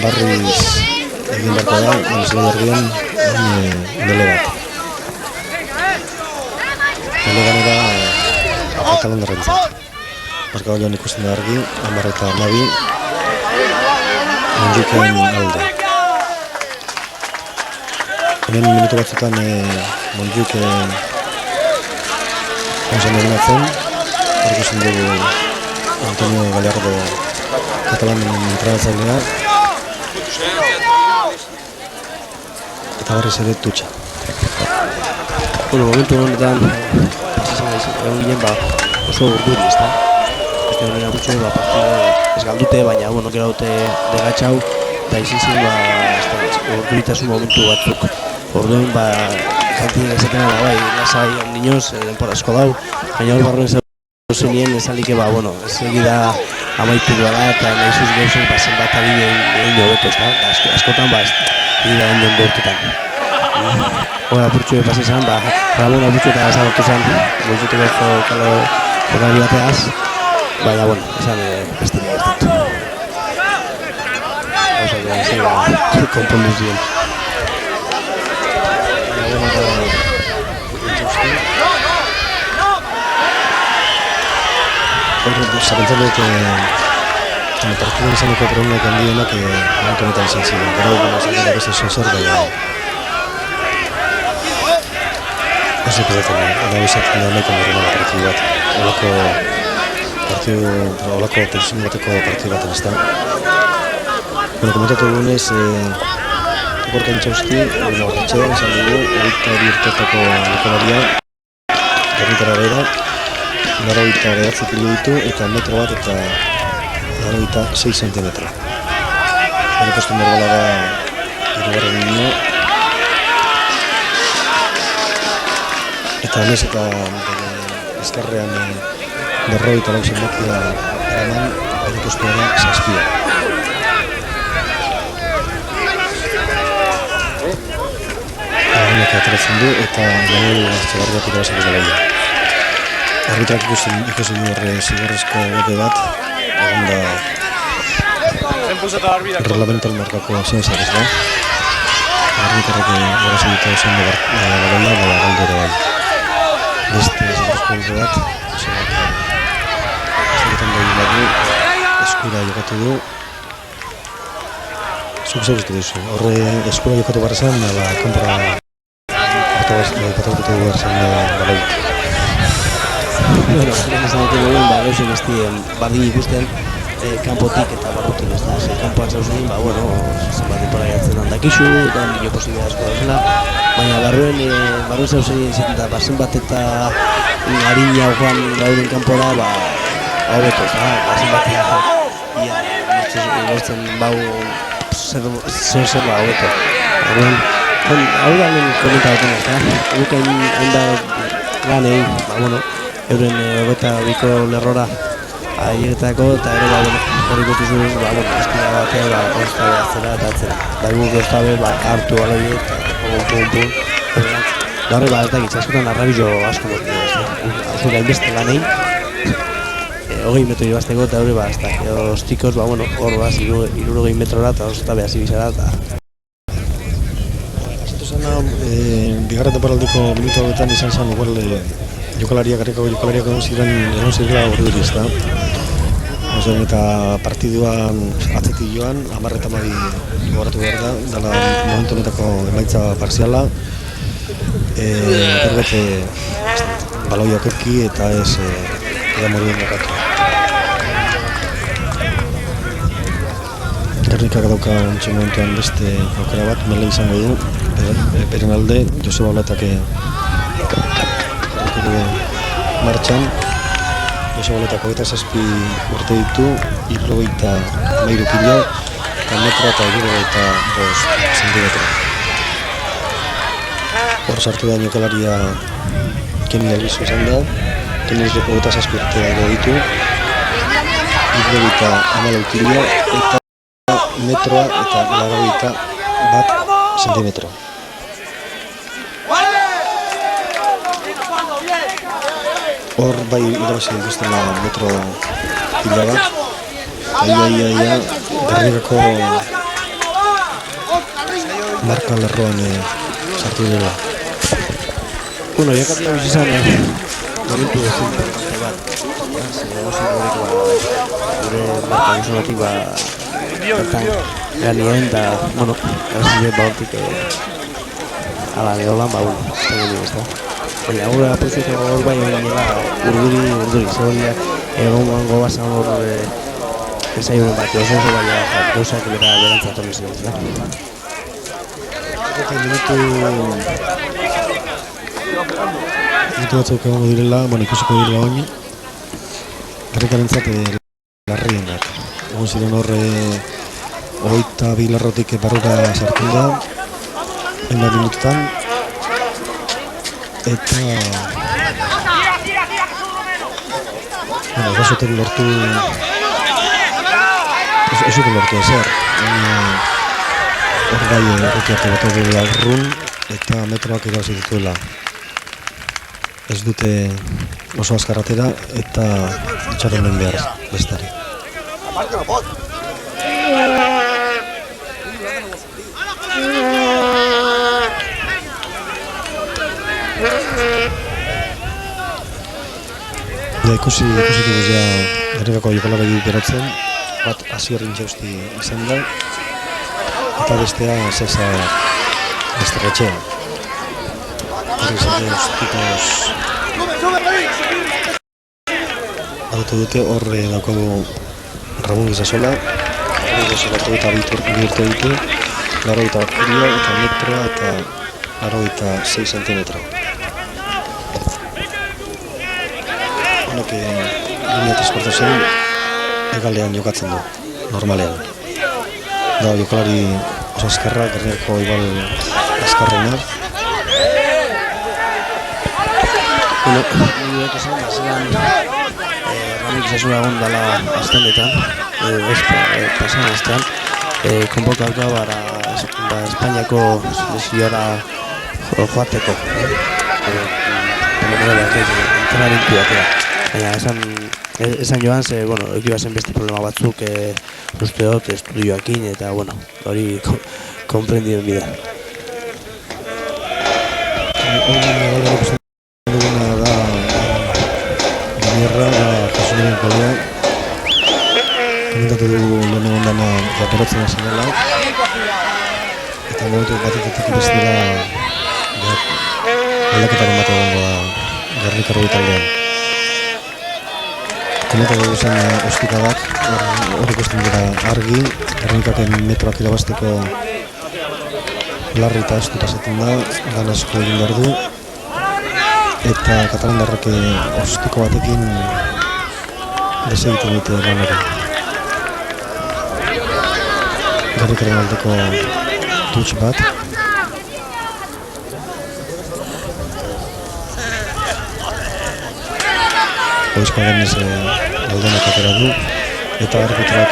S1: barriz egin beharko da, zelai argian, dele bat. Dele ganera Katalandarrentzat. Markagailuan ikusten da argi, Amar eta Nabi Montjuiken alde. Hemen minutu batzutan Montjuik onzen eginatzen, hor ikusten dugu Antonio Gallardo Katalanen entrenatzailea eta barriz ere Tutxa.
S2: Bueno, momentu honetan egon ginen oso urduri, ezta? Beste horrela gutxo partidu ez galdute, baina gero dute degatxau eta izin zen urduritasun momentu batzuk. Orduan, jantik esaten da, lasai, niños, denpora asko dau, baina hor barruen zenien esalik ez egida amaitu duela eta nahizuz gauzen zenbat adibide egin hobeto, ezta? Askotan, egida egin den urtetan. Hora apurtxo pasi izan, Ramon apurtxo eta zabortu zen, goizuteko jokari bateaz, baina, esan bestirik ez dut. Hauza, zen, konponduz dien.
S1: Zabentzen dut, partiduan izan duko problemak handienak momentu honetan izan ziren. Gero dira beste zer, baina ez dut egoten, izaten da nahiko normala partidu bat. Olako tensiun bateko partidu baten ez da. Komentatu egunez, Gorka Intxausti, Horretxe, izan dugu, 22 urtetako jokalaria, Gernikara bera, 89 kilo ditu eta metro bat eta 96 zentimetro. Hore posten berbala da irugarren nio. Eta nes eta ezkerrean 54 zenbakia eraman, hori postua da 6. Honek ateratzen du eta Manuel Zabarriak irabazak izabaiak. Arbitrak ikusi du horre zigorrezko bote bat, egon da reglamento markako zen zarez da. Arbitrarrak irabazak ditu zen baloia, galdu ere bai. Beste zigorrezko bote bat, zaretan da hilagu, eskura jokatu du. Zuk zer uste duzu, horre eskura jokatu barra zen, kanpora patatutu behar zen baloia.
S2: Lehen esan dut dugu, gauzen bardin ikusten kanpotik eta barrutik, ez da, kanpoan zauzen, zenbat denpora jatzen handakizu, eta nio posibila asko dauzela, baina barruen zauzen izaten da, zenbat eta harina joan gauden kanpora, hobeto, ez da, zenbat igortzen zer hobeto. Hau da lehen komenta baten, ez da, guken hainbat lanei, euren 22ko lerrora aietako eta ere hori gutuzu eskila batea oztabe atzera eta atzera. Guk oztabe hartu aloi eta pum. Gaur ez dakit, askotan arrabilo asko motu dira. Hau gainbeste lanei, 20 metro irabazteko eta hori ostikos, hor 60 metrora eta oztabe hasi bizara eta...
S1: Bigarren temporaldiko minutu hauetan izan zen jokalariak egon zirela urduri, ez da. Eta partiduan atzetik joan, 10 eta 12 gogoratu behar da, dela momentu honetako emaitza parziala. Berbete baloiak eki eta ez morien jokatu. Gernikak dauka ontsi momentuan beste aukera bat, mele izango du, beren alde, Joseba Olatak martxan. Joseba Olatak 27 urte ditu, 73 kilo, eta metra eta 75 zentimetro. Hor sartu da jokalaria Kenny Albizu izan da, teniseko 27 urte edo ditu, 74 kilo eta metroa eta 81 zentimetro. Hor bai irabazi dituztela metro pila bat, ia Gernikako marka lerroan sartu dela.
S2: Bueno, jakatia bizi izan, momentu ezin importante bat. Gure marka gizonatik bertan ganien, eta, bueno, garazile hortik ala neolan, bueno, ez da gure, ez da. Baina, gure apuntzuko hor bai urduri, zehoriak egongo bazan hor ensaiuren bat, oso baina gauzak berantzat hori ziren, ez da.
S1: Eta minutu batzuk egongo direla, ikusiko direla oin, Gernikarentzat larrienak. Egon ziren hor 22 lerrotik barrura sartu da, hainbat minututan, eta ez zuten lortu ezer, hor bai erretiarte bat hori aurrun eta metroak irabazi dituela. Ez dute oso azkarratera eta itxaronen behar bestari. Ikusi dugu Gernikako jokalari berotzen, bat Asier Intxausti izan da, eta bestea Cesar Esterretxea. Adotu dute hor daukagu Ramon Gizasola eta bi urte ditu, 82 kilo eta metroa eta 86 zentimetro. Honek linea transportazioan egalean jokatzen du, normalean. Da jokalari oso azkarra, Gernikako igual azkarrena.
S2: Bueno, nire esan, zelan Ramon Gizasola egon dela aztenetan, pasan aztean, konbokatu bara Espainiako selekziora joateko. Entrenamentu batera. Baina esan joan, bueno, ekibazen beste problema batzuk usteot estudioakin, eta, bueno, hori komprendiren bida.
S1: Jasunaren kolea komentatu dugu lehen egon dana japerotzen hasi dela eta momentu batetik bestera aldaketaren bat egongo da Gernikar taldean. Komentatu dugu zen ostika bat, hor ikusten dira argi, Gernikaken metroak irabazteko larri eta estu pasatzen da, lan asko egin behar du, eta katalandarrek ostiko batekin desegiten dute lanari. Gernikaren aldeko touch bat. Oizko agenez galdenak atera du, eta arbitrak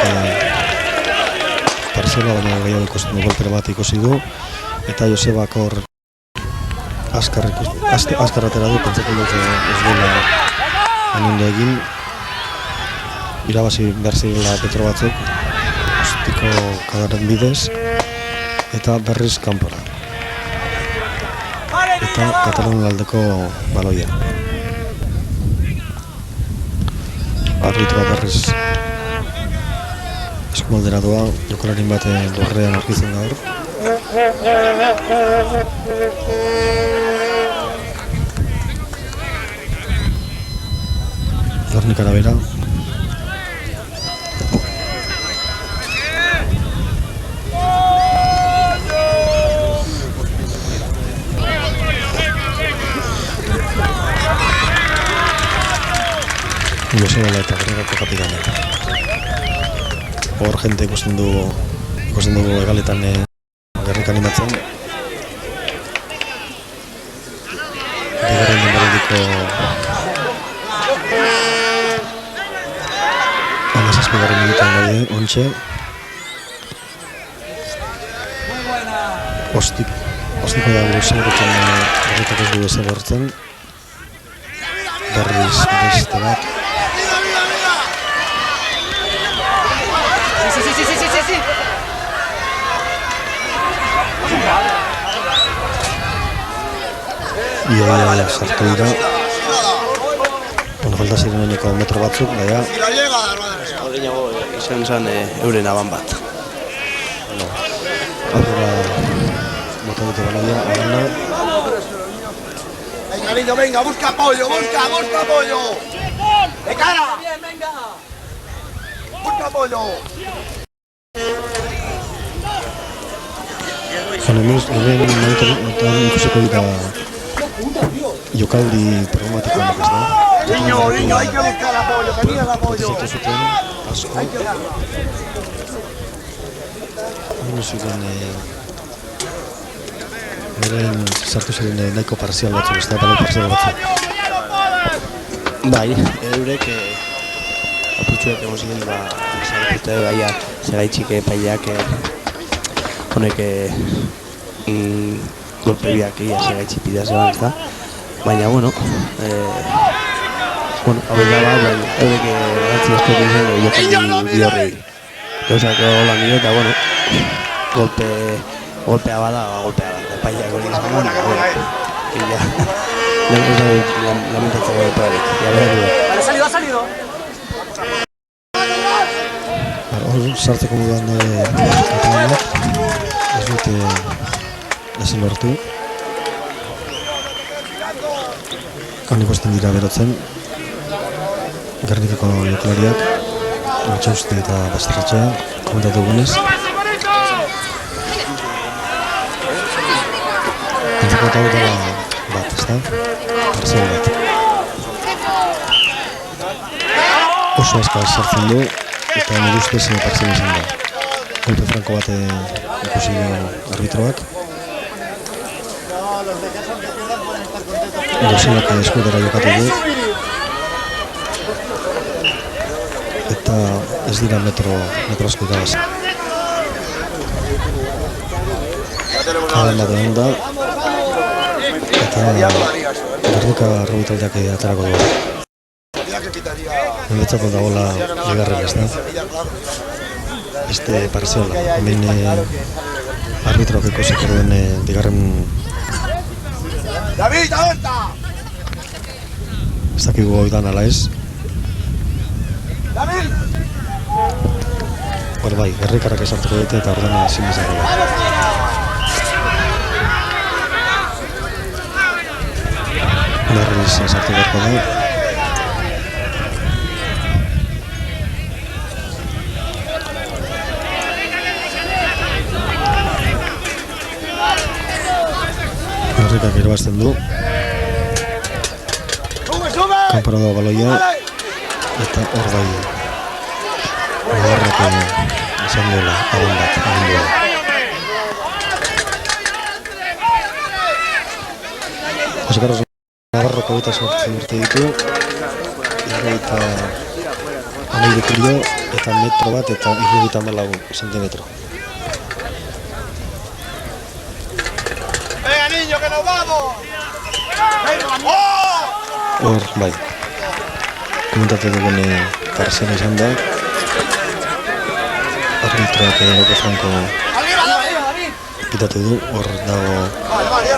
S1: parziala baina gehiago ikusten du golpere bat ikusi du, eta Josebak hor azkar atera du, pentsatu dut ez duela anondo egin. Irabazi behar zirela petro batzuk, ostiko kadaren bidez, eta berriz kanpora. Eta Katalunia aldeko baloia. Arbitroa berriz eskumoldera doa, jokalarin bat lorrean aurkitzen da hor. Gernikara bera. Josebala eta Gernikako kapitana. Hor jente ikusten dugu egaletan Gernika animatzen. Bigarren denboraldiko Bigarren minutuan gaude, ontxe. Ostiko da gure horretzen horretak ez du ezer horretzen. Berriz beste bat.
S3: Sí.
S1: Ia sartu dira. Falta zireneneko metro batzuk, baina
S2: Horreinago izan zen euren aban bat.
S1: aurrera bota dute balaia, arana.
S4: Venga, niño, venga, busca apoyo, busca apoyo. ¡De cara! ¡Busca apoyo!
S1: Hemen ikusiko dira jokaldi programatikoak, ez da?
S4: Niño, hay que buscar apoyo, tenía el apoyo.
S1: Zatu zuten, asko. Hino ziren, beren sartu ziren nahiko parzial batzuk, ez da, baloi parzial batzuk.
S2: Bai, eurek apurtxuak egon ziren, zarepute baia zeraitxik epaileak honek golpe biak egia zeraitxik bidea zeban, ez da? Baina, bueno, hau da bat, eurek garantzi askotu zen jokan bi horrei. Gauzak hola nire eta, bueno, golpea bada, epaileak hori izan, bueno, illa. Lamentatzen golpearik, ya behar du.
S3: Ha salido.
S1: Hor sartzeko moduan daude katalanak, ez dute ezin lortu. Han ikusten dira berotzen, Gernikako jokalariak, Matxausti eta Basterretxe, komentatu gunez. Entzako eta dutela bat, ez da? Parzial bat. Oso azkar sartzen du, eta nire ustez parzial izan da. Golpe franko bat ikusi arbitroak. Dozinak eskuetara jokatu du. Eta ez dira metro asko ikabaz. Adan bat egon da. Eta Gernika arrobitaldeak aterako du. Enbetzako dagoela bigarren, ez da? Beste parziala. Hemen arbitroak ikusiko duen bigarren...
S4: ¡David, alerta!
S1: Ez dakigu hau dan ala ez.
S4: ¡David!
S1: Hor bai, Gernikarrak esartuko dute eta ordena ezin izango da. Berriz sartu beharko da. Gernikak irabazten du. Kanpora da baloia. Eta hor bai. Navarroko izan duela, aban bat, egin duela. Jose Carlos Navarroko 28 urte ditu. 23 kilo eta metro bat eta 74 zentimetro.
S4: ¡Venga, niño, que nos vamos! ¡Oh!
S1: Hor, bai. Komentatu dugun parziala izan da. Arbitroak Lope Franco pitatu du, hor dago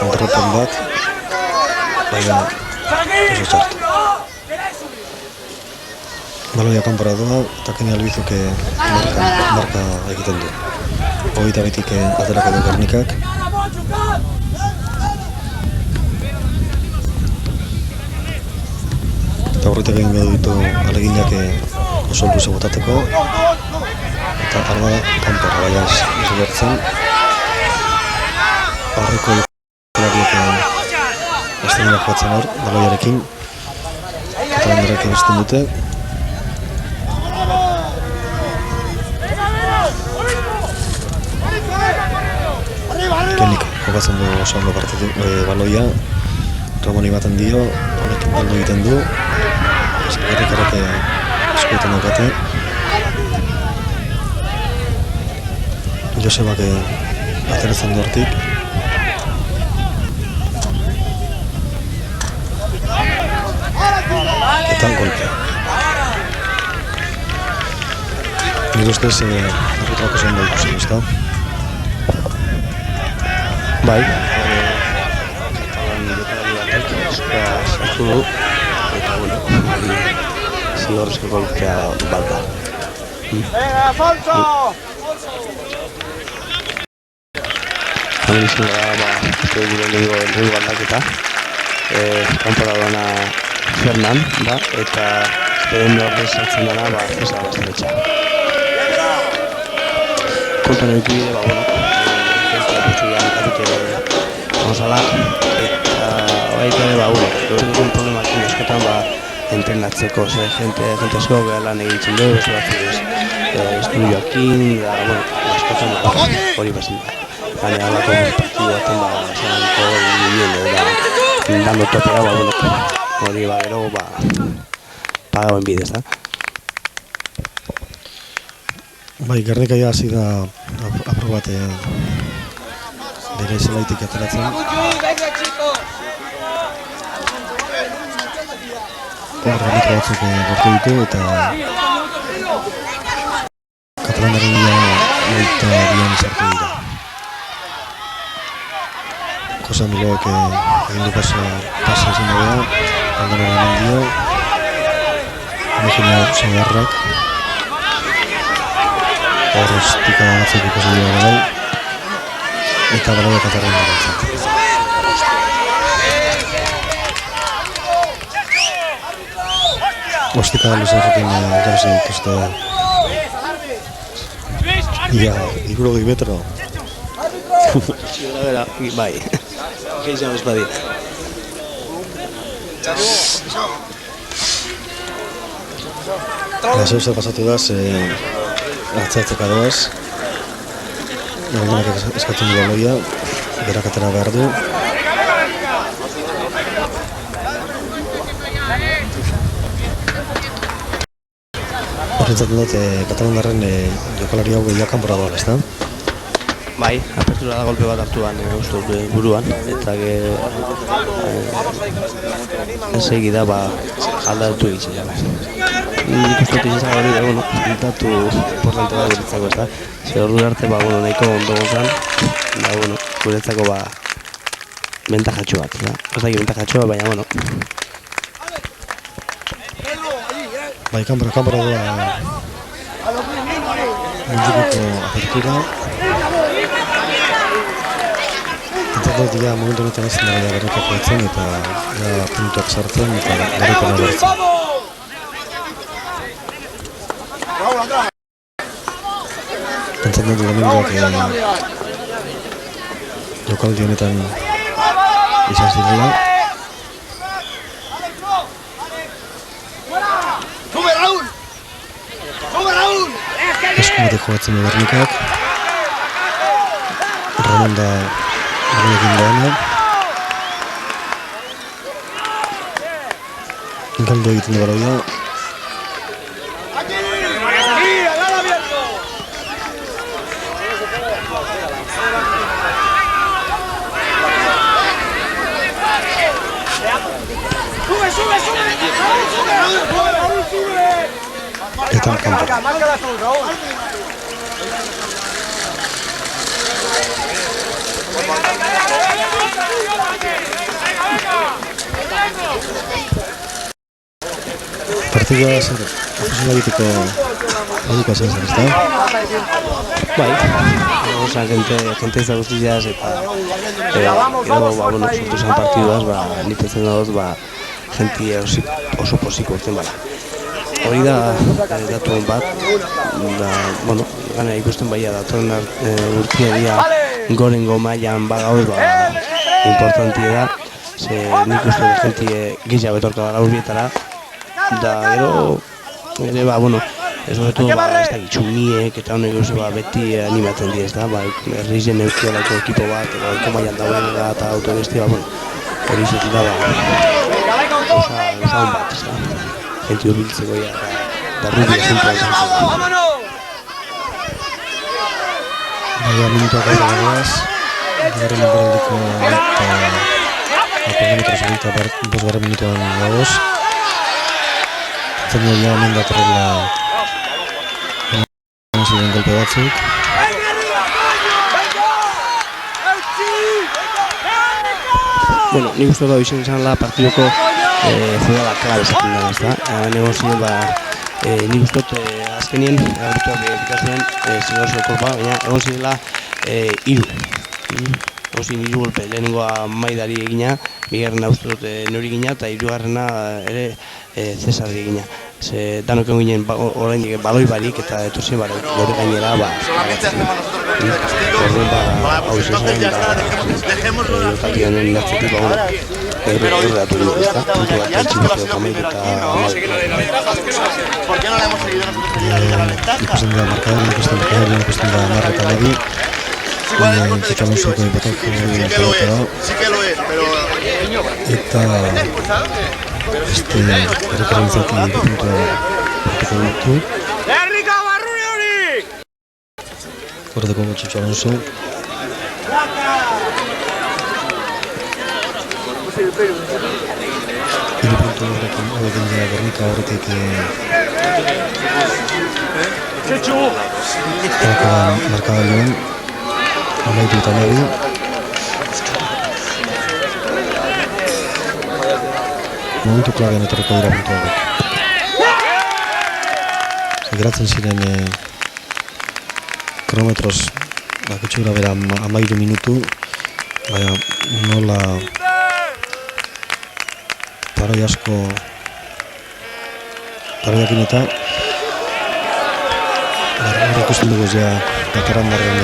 S1: kontrapen bat. Baina, oso txartu. Baloia kanpora doa, eta Keni Albizuke marka egiten du. Hogeita betik aterako du Gernikak. Eta horretak egin behar ditu aleginak oso luze botateko. Eta arba kanpora baina ez gertzen. Aurreko jokalariak estrenak batzen hor, baloiarekin. Eta handerak egizten dute. Kenik jokatzen du oso ondo partidu baloia. Ramoni baten dio, honekin galdu egiten du. Gernikarrak eskuetan daukate. Josebak ateratzen du hortik. Eta golpe. Nire ustez, arbitrako zen da ikusi, ezta?
S2: Bai, katalan jokalari batek eskua sartu du, eta bueno, zigorrezko golpea bat da.
S4: Venga, Alfonso!
S2: Hemen izan da, uste gure lehenengo aldaketa. Kanpora doana Fernan, da, eta beren ordez sartzen dena, Cesar Basteretxa. Kontan eduki bide, bueno, Gonzala, eta baita ere, dugun problemak askotan entrenatzeko, jente asko lan egitzen dugu, beste batzuk estudioakin, da, bueno, askotan hori bazen da. Baina alako partidu baten, zelanko ginen, dando topera, bueno, hori gero, pagauen bidez, da.
S1: Bai, Gernika hasi da aprobate bere zelaitik ateratzen. Gernika batzuk gortu ditu eta katalanaren eta bian sartu dira. Jose Miloek egin du pasa ezin dabea, Aldanera eman dio, Eugenio Zagarrak, horrez tika batzuk ikusi dira bai, eta baloia katarren darantzat. Ostika luzarrekin jabezen ikuste igurogei metro.
S2: Bera, bai, gehiago ez badi.
S1: Zer pasatu da, atzertzeka doaz. Egondanak eskatzen du baloia, berak atera behar du. Horrentzaten dut, Katalandarren jokalari hau gehiago kanpora doan, ezta?
S2: Bai, apertura da golpe bat hartuan uste dut buruan, eta segida aldatu egitzen jala. Nik uste dut izan hori da, bueno, datu importante da guretzako, ezta? Zer ordu arte, bueno, nahiko ondo gontzan, da, bueno, guretzako, bentajatxo bat, da? Ez da, bentajatxo bat, baina, bueno.
S1: Bai, kanpora doa munduko apertura. Entzat dut, momentu honetan ezin dara Gernikak betzen eta puntuak sartzen eta garripena bertzen. Entzat dut lehenengoak jokaldi honetan izan zirela. Eskumatik jogatzen du Gernikak. Ramon da Balonekin doana. Galdu egiten du baloia. Eta kanpo. Partidua zer, aficionaditeko moduko zen zen, ezta?
S2: Bai, gente ez da guztiaz eta gero, bueno, sortu zen partiduaz, nik etzen dagoz, gente oso posiko urten bala. Hori da datu bat, bueno, gana ikusten baia datoren urtia gorengo mailan bagauz, importantia da, ze nik uste gente gehiago etorka dara urbietara, da gero, ere, bueno, ez horretu, ez da gitxuniek eta honek beti animatzen di, ez da, herrizen euskiolako ekipo bat, gorengo mailan dagoela eta autobestia, bueno, hori zetik da, osa hon bat, ez da. Gente urbiltzeko da rubia zentua izan zen.
S1: Baina minutuak aurra goaz, bigarren denboraldiko kilometros hogeita bosgarren minutuan gagoz. Zenio ja hemen datorrela ziren golpe batzuk.
S2: Bueno, nik uste da izan izan la partidoko jugada klabe esaten da, ezta? Nego ziren nik uste dut azkenien arbituak bikazuen zingozo kolpa, baina egon zirela hiru. Egon ziren hiru golpe, lehenengoa Maidari egina, bigarrena uste dut nori egina, eta hirugarrena ere Cesarri egina. Ze danok egon ginen oraindik baloi barik eta etorzen gure gainera orduan hau izan jokaldi honen lertzetik erreatu dugu, ezta? Puntu bat entxibatu kamairu eta
S1: Ikusten da markadari, ikusten da marra eta nabi. Txika Alonsoko ipatako pelota da. Eta errekarantzat puntua hartuko ditu. Horretako Txika Alonso. Hiru puntu horrekin dira Gernika horretik markagailuan amaitu eta nabi. Momentu klabean etorreko dira puntu horrek. Geratzen ziren kronometroz bakutxura bera amairu minutu, baina nola paroi asko paroiakin eta hor ikusten dugu ja Batarandarren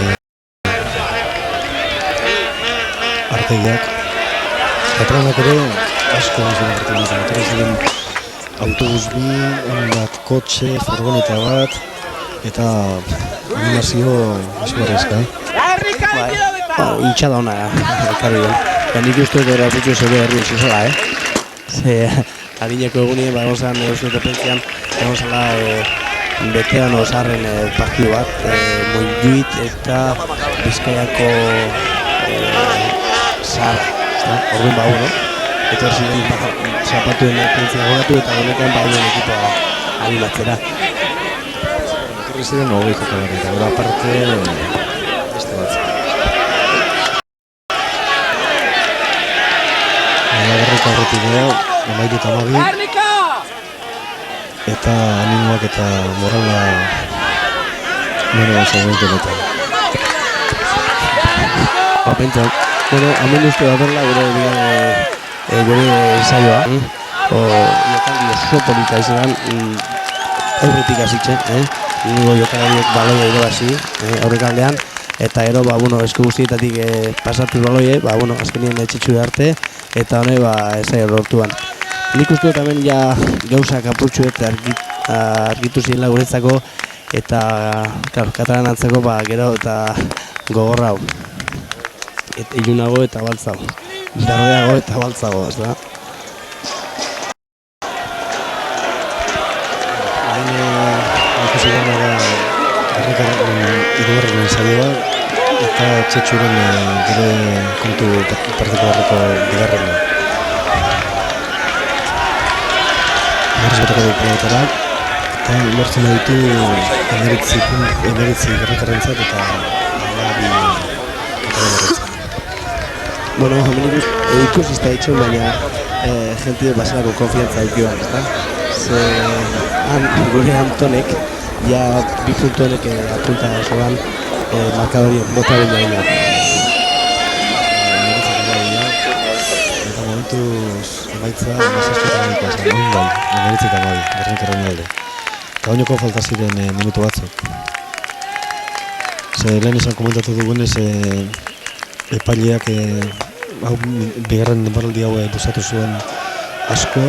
S1: artegiak. Batarandak ere asko nizuen artean ditzen. Etorri ziren autobus bi, bat kotxe, furgoneta bat, eta animazio eskuarrezka.
S2: Intxada hona ekarri den. Nik uste dut eraputxo zeure herrien zizela, Ze adineko egunien, egon zen uste dut epentzian, egon zela betean osarren partidu bat, Montjuit eta Bizkaiako Zara, orduan bau, no? Eta hor ziren zapatuen epentzia gogatu eta honetan bauen ekipoa animatzera.
S1: Ekarri ziren hogei jokalari, eta gero aparte beste bat. Gerrika horretik gara, amaitu eta amabi. Eta animoak eta morala nire zagoen denetan.
S2: Pentsa, hemen uste da berla gure saioa. Jokaldi oso polita izan, aurretik hasitxe, ningo jokalariek baloia irabazi aurrekaldean, eta ero, esku guztietatik pasatuz baloie, azkenien etxetxu arte, eta hone, ezai lortuan. Nik uste dut hemen ja gauzak apurtxu eta argitu ziren guretzako, eta katalan antzeko gero eta gogorra hau. Eta ilunago eta baltzago. Berdeago eta baltzago, ez da?
S1: Ikusi gana da Gernikaren hirugarren saioa eta txetxuren gure kontu partiko horreko bigarrena. Marrez batako dugu planetara, eta lortzen ditu emeritzi Gernikarrentzat eta amabi Katalanarrentzat.
S2: Hemen ikusi izta ditxun, baina jenti baselako konfiantza dukioan, ez da? Ze gure Antonek, ja bi puntu honek apunta zoan markadorien bota binda dina.
S1: Eta momentuz emaitza mazaztu eta amaikoa zen, emeritzi eta amabi, Gernikarren alde. Eta oinoko falta ziren minutu batzuk. Ze lehen esan komentatu dugunez epaileak bigarren denboraldi hau luzatu zuen asko,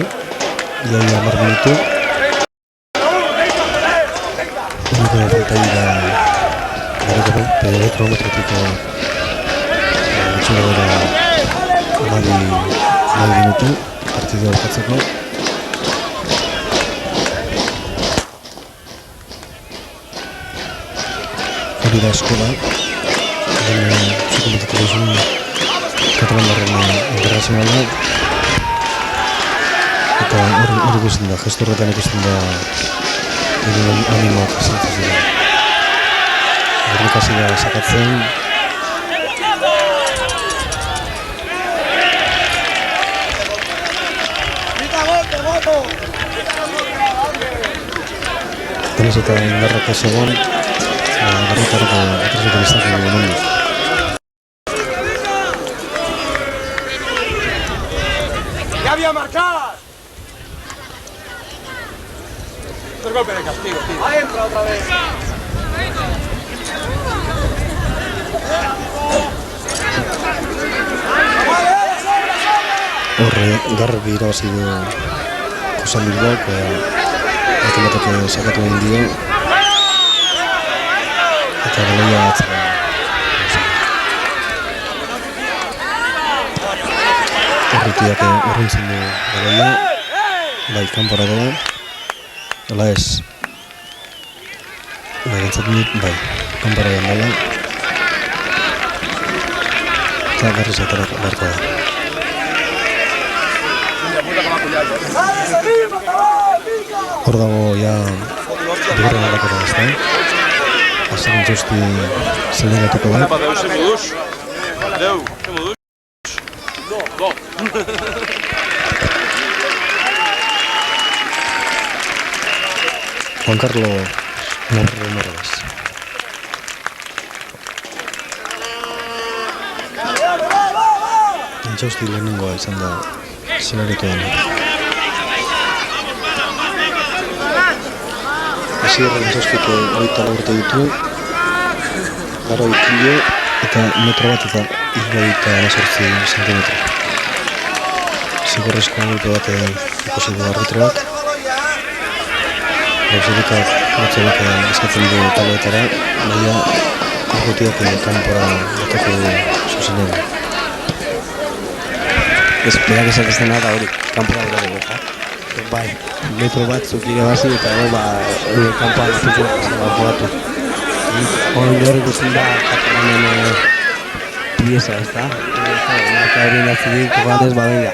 S1: iaia 10 minutu. Uniko falta dira kronometrotik etxura bera 10 minutu partidua bukatzeko. Hori da eskola. zuko metatu duzun katalandarren internazionala. Eta hori ikusten da, gesto horretan ikusten da animoak zentzuz dira. Gernik hasi da sakatzen. Tenez eta indarrak ez egon, garritarako atrezetan izango emandu.
S4: ¡Ya había marcado! Esto es golpe de castigo, tío. Adentro otra vez.
S1: Horre garbi irabazi du Kosan Bilbaok, automatak sakatu egin dio eta baloia atzera. Urrutiak urruntzen du baloia, bai, kanpora doa, ala ez, bai, gantzatzen dut, bai, kanpora doan dela, eta berriz aterak beharko da. Hor dago ja bigarren aldaketa ez da. Azaren txosti zeleratuko da. Juan Carlo Morales. Txosti lehenengoa izan da zeleratu dena. Hasierren txostik 24 urte ditu, gara ikilo eta metro bat eta 28 zentimetro. Zigorrezko golpe bat ikusi du arbitroak. Gauzerikak batzuak eskatzen du taloetara, baina urrutiak kanpora bateko zuzenean.
S2: Ez berak esatzen da hori, kanpora dira dugu. Bai, metro batzuk irabazi eta kanpoan zuko batu. Hori hor ikusten da katalanen pieza, ez da? Eta hori nazidik kogatez badenga.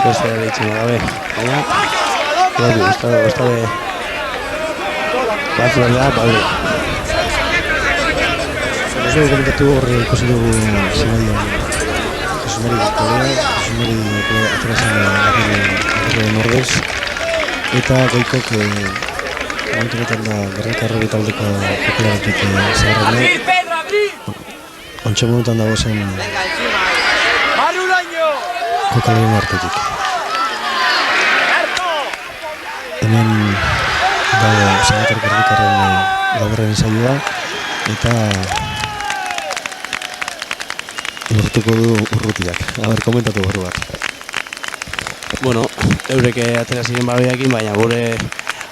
S2: Zorzea da ditzen gabe, baina usta de batzu da, bale.
S1: Ez dugu komentatu horre ikusi dugu zemaian Josemari aterazen arren ordez eta goikok momentunetan da Gernikarro taldeko jokalaritik zaharrena ontsa momentan dago zen jokalarien artetik. Hemen dago Zagatar Gernikarren laugarren saioa eta lortuko du urrutiak. Komentatu barru bat.
S2: Bueno, eurek atera ziren baloiakin, baina gure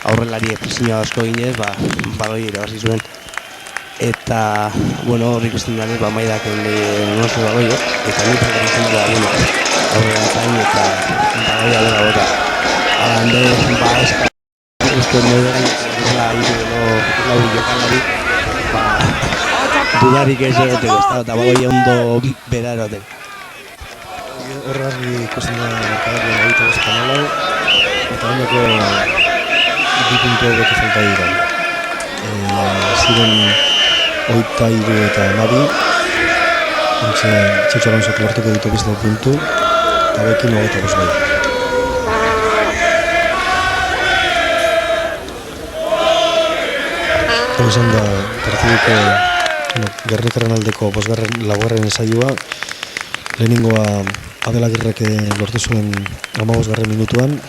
S2: aurrelari presioa asko ginez, baloi irabazi zuen. Eta, bueno, hor ikusten denez, maidaken nozu baloiak, eta nintzen ikusten dela, aurrelantzan eta baloia dela bota. Alande, eskuen neudean, dela lau jokalari, dudarik ez eroteko, eta baloi ondo bera eroteko.
S1: Horre argi ikusten da markadarien egiten bostetan alau, eta ondoko bi puntu bete falta dira. Ziren 83 eta 12, ontsa Txetxo Alonsok lortuko ditu bizte puntu, eta bekin 25 bai. Hau izan da partiduko Gernikarren aldeko laugarren saioa, lehenengoa Abel Agirrek lortu zuen 15. minutuan.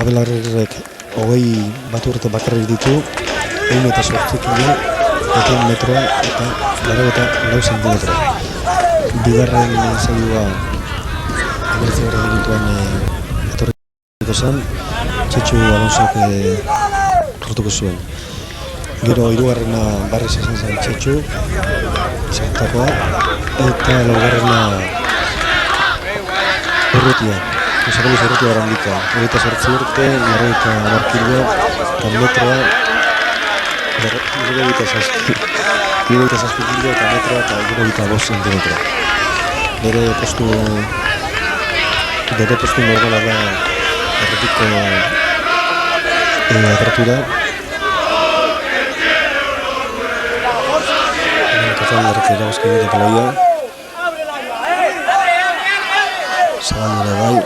S1: Abel Agirrek 21 urte bakarrik ditu, 108 kilo, 1 metroa eta 84 zentimetro. Bigarren saioa 19. minutuan etorriko zen, Txetxo Alonsok lortuko zuen. Gero hirugarrena Barriz izan zen Txetxo, izantakoa, eta laugarrena Urrutia. Josabeliz Urrutia barandika. 28 urte, 90 kilo, eta metroa Irurogeitasazpi kilo eta metroa eta 75 zentimetro. Bere postu normala da errepiko apertura. Katalandarrek erabazki dute pelaia. Zabaldura bai.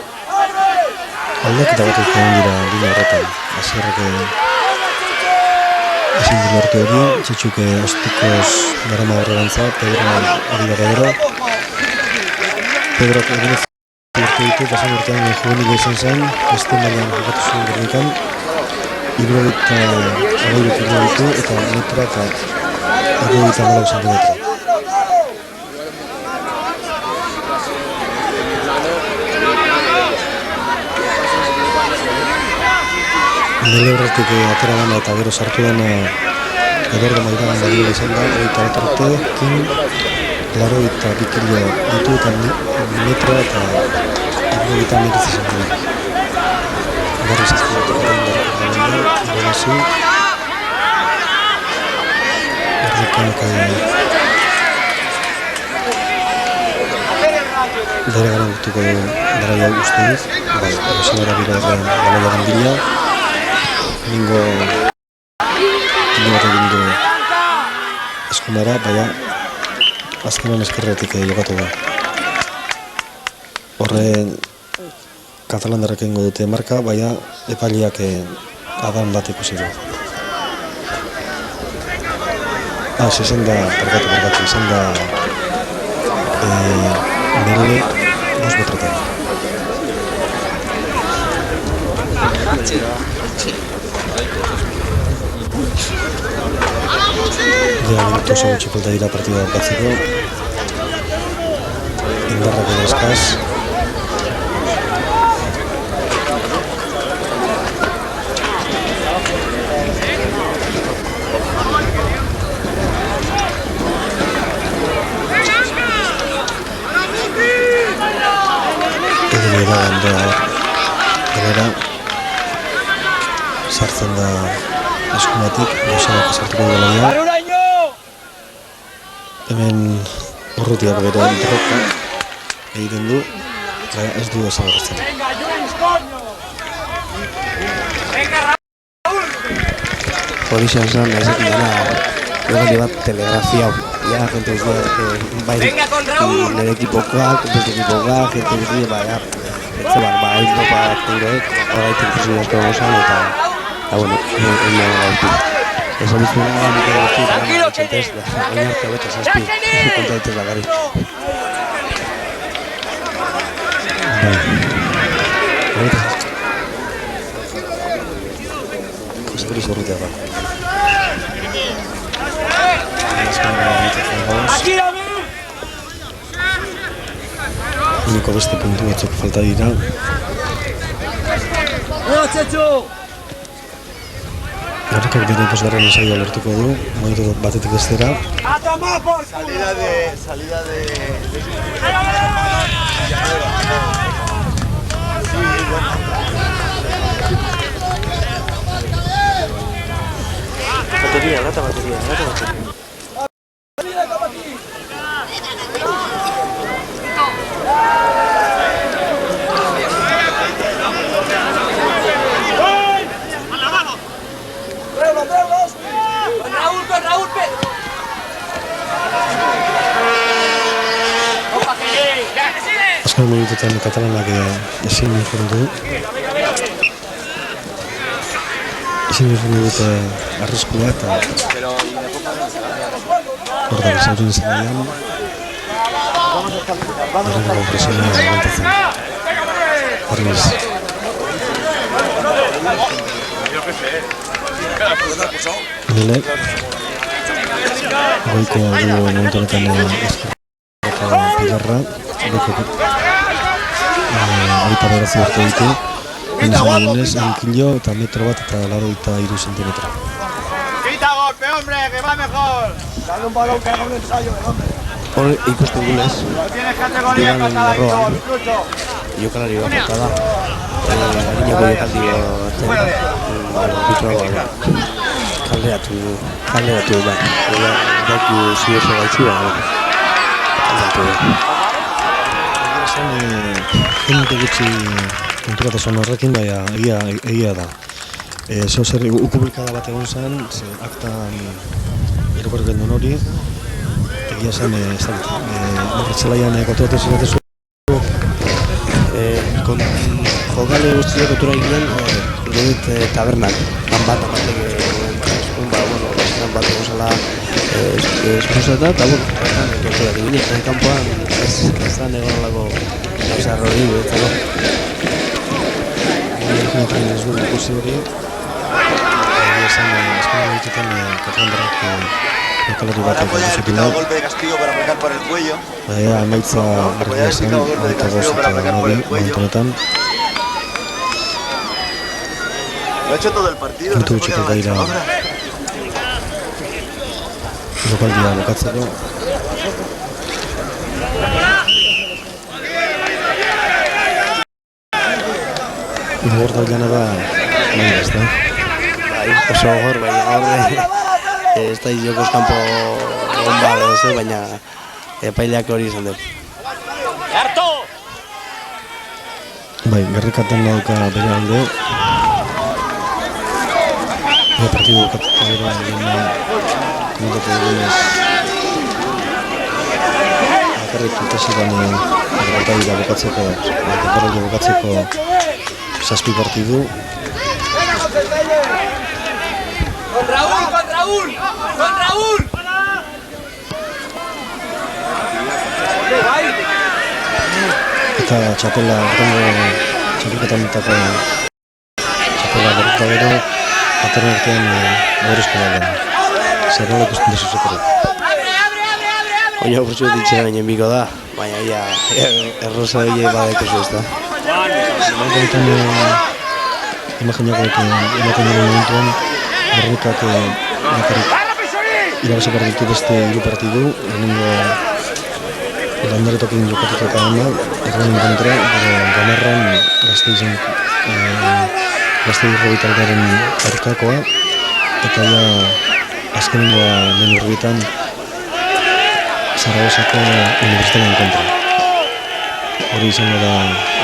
S1: Aldaketa bat egiten dira dira horretan. Azierrek ezin du lortu hori, txitxuke ostikoz darama horregantza, Pedro Pedro egunez lortu ditu, pasan urtean juvenila izan zen, beste mailan jokatu zuen Gernikan, 72 kilo ditu eta metra eta 74 zentimetro. Nire horretik atera dana eta gero sartu dana Eduardo Mairagan badira izan da, 21 urteekin, 82 kilo ditu eta metroa eta 79 zentimetro. Barri zazpilatu garen Indonesia, Erdikanak bere gara gurtuko du garaia uste dut, Eusebara bira galaiaren bila, Ningo bat egin du eskumara, baina azkenan eskerretik jokatu da. Horre Katalandarrak egingo dute marka, baina epaileak adan bat ikusi du. Izan da, parkatu, izan da nire 2 metrotan. Ja, minutu gutxi falta dira partida bukatzeko. Indarrak edo eskaz. Edo da gandoa gelera. Sartzen da eskumatik, gozanak sartuko dela. Hemen urrutiak bere droka egiten du, ez du ezagartzen.
S2: Hori zen, ez dena jokaldi bat telegrafia. Ja, gente guztiak, bai, nire ekipokoak, beste ekipokoak, gente guztiak, bai, Europa euroek, horretik posible asko gozan, eta, bueno, esan bizuna nik egotik, txentez, baina arte hobeta zazpi, konta dituz bakari.
S1: Hobeta zazpi. Kosakuriz urrutea da. Uniko beste puntu batzuk falta dira. Horrekak bere posgarren ensaioa lortuko du, momentu batetik bestera.
S4: Salida de...
S2: Batería.
S3: Raúl,
S1: Azken minututan katalanak ezin infordu. Ezin infordu dute arriskua eta hor da bizaurin zelaian. Horrengo presionia aguantatzen. Horrez. Nile goiko du momentu honetan eskerraka pilarra goiko horita beratzi urte ditu enizan egunez, enkilo eta metro bat eta 83 zentimetro.
S4: ¡Quita golpe, hombre, que va mejor! Dale un balón que haga un ensayo, hombre.
S2: Hor ikusten gunez,
S4: No tienes categoría en catalanito, disfruto.
S2: jokalari bat falta da. Gaineko jokaldi kaleratu bat. Daki zioso gaitzi, kaleratu bat.
S1: Jende gutxi konturatasun horrekin, baina egia da. Zer publikada bat egon zen, aktan irakurri duen hori, egia zen, Bertzelaian konturatu zinetezu.
S2: Jokale guztiak otura ginen, dut tabernak, lan bat amatek bat egozala esposata, eta kontura ginen, kanpoan ez da negonalako gauzar hori betzako.
S1: Imaginak ez duen ikusi hori, egia zen, azkenean ditutan Katlandarrak lokalari bat egin
S4: Golpe de castigo para pegar por el cuello.
S1: Emaitza argia zen, eta goz eta nabi, momentonetan.
S4: Lo ha hecho todo el partido.
S1: Puntu gutxiko gaira lokaldia bukatzeko. Gogor dailana da, nahi ez da.
S2: Oso gogor, baina gaur ez da jokoz kanpo bomba edo baina epaileak hori izan dut.
S1: Bai, Gernikatan dauka bere alde. Partidu bukatuta gero komentatu dugunez bakarrik itasidan gertaira bukatzeko zazpi partidu.
S3: ¡Con Raúl!
S1: Eta txapela txapelketanetako txapela berrita gero aterren artean gorezko baldean. Zer nola ikusten duzu zekero?
S2: Oina burtsu ditxera bainen biko da, baina ia erroza hile badeko zu ez da.
S1: Momentan imaginako ematen duen momentuan Gernikak irabazi behar ditu beste 3 partidu, lehenengo Landaretokin jokatuta eta gana, erren kontra, Gamarran Gazteiz Robitalgaren arkakoa, eta ja azkenengoa den urbitan Zaragozako Universitatean kontra. Hori izango da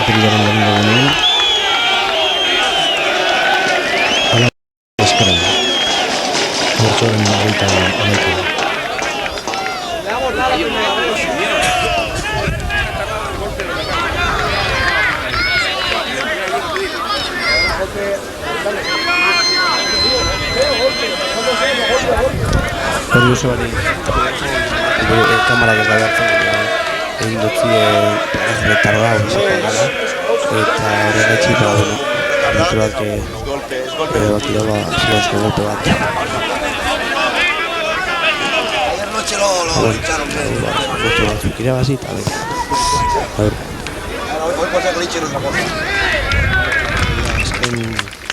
S1: apirilaren garen dagoenean. Hala esperan. Hortxoaren 29.
S2: Hori oso bari kamarak ez da behartzen egin dutzi retarda hori gara eta horrek etxita arbitruak bat iraba zilazko golpe bat.
S4: Ayer noche lo echaron.
S2: Gotu batzuk irabazi eta hoy
S4: por ser Richard otra cosa.
S1: Azken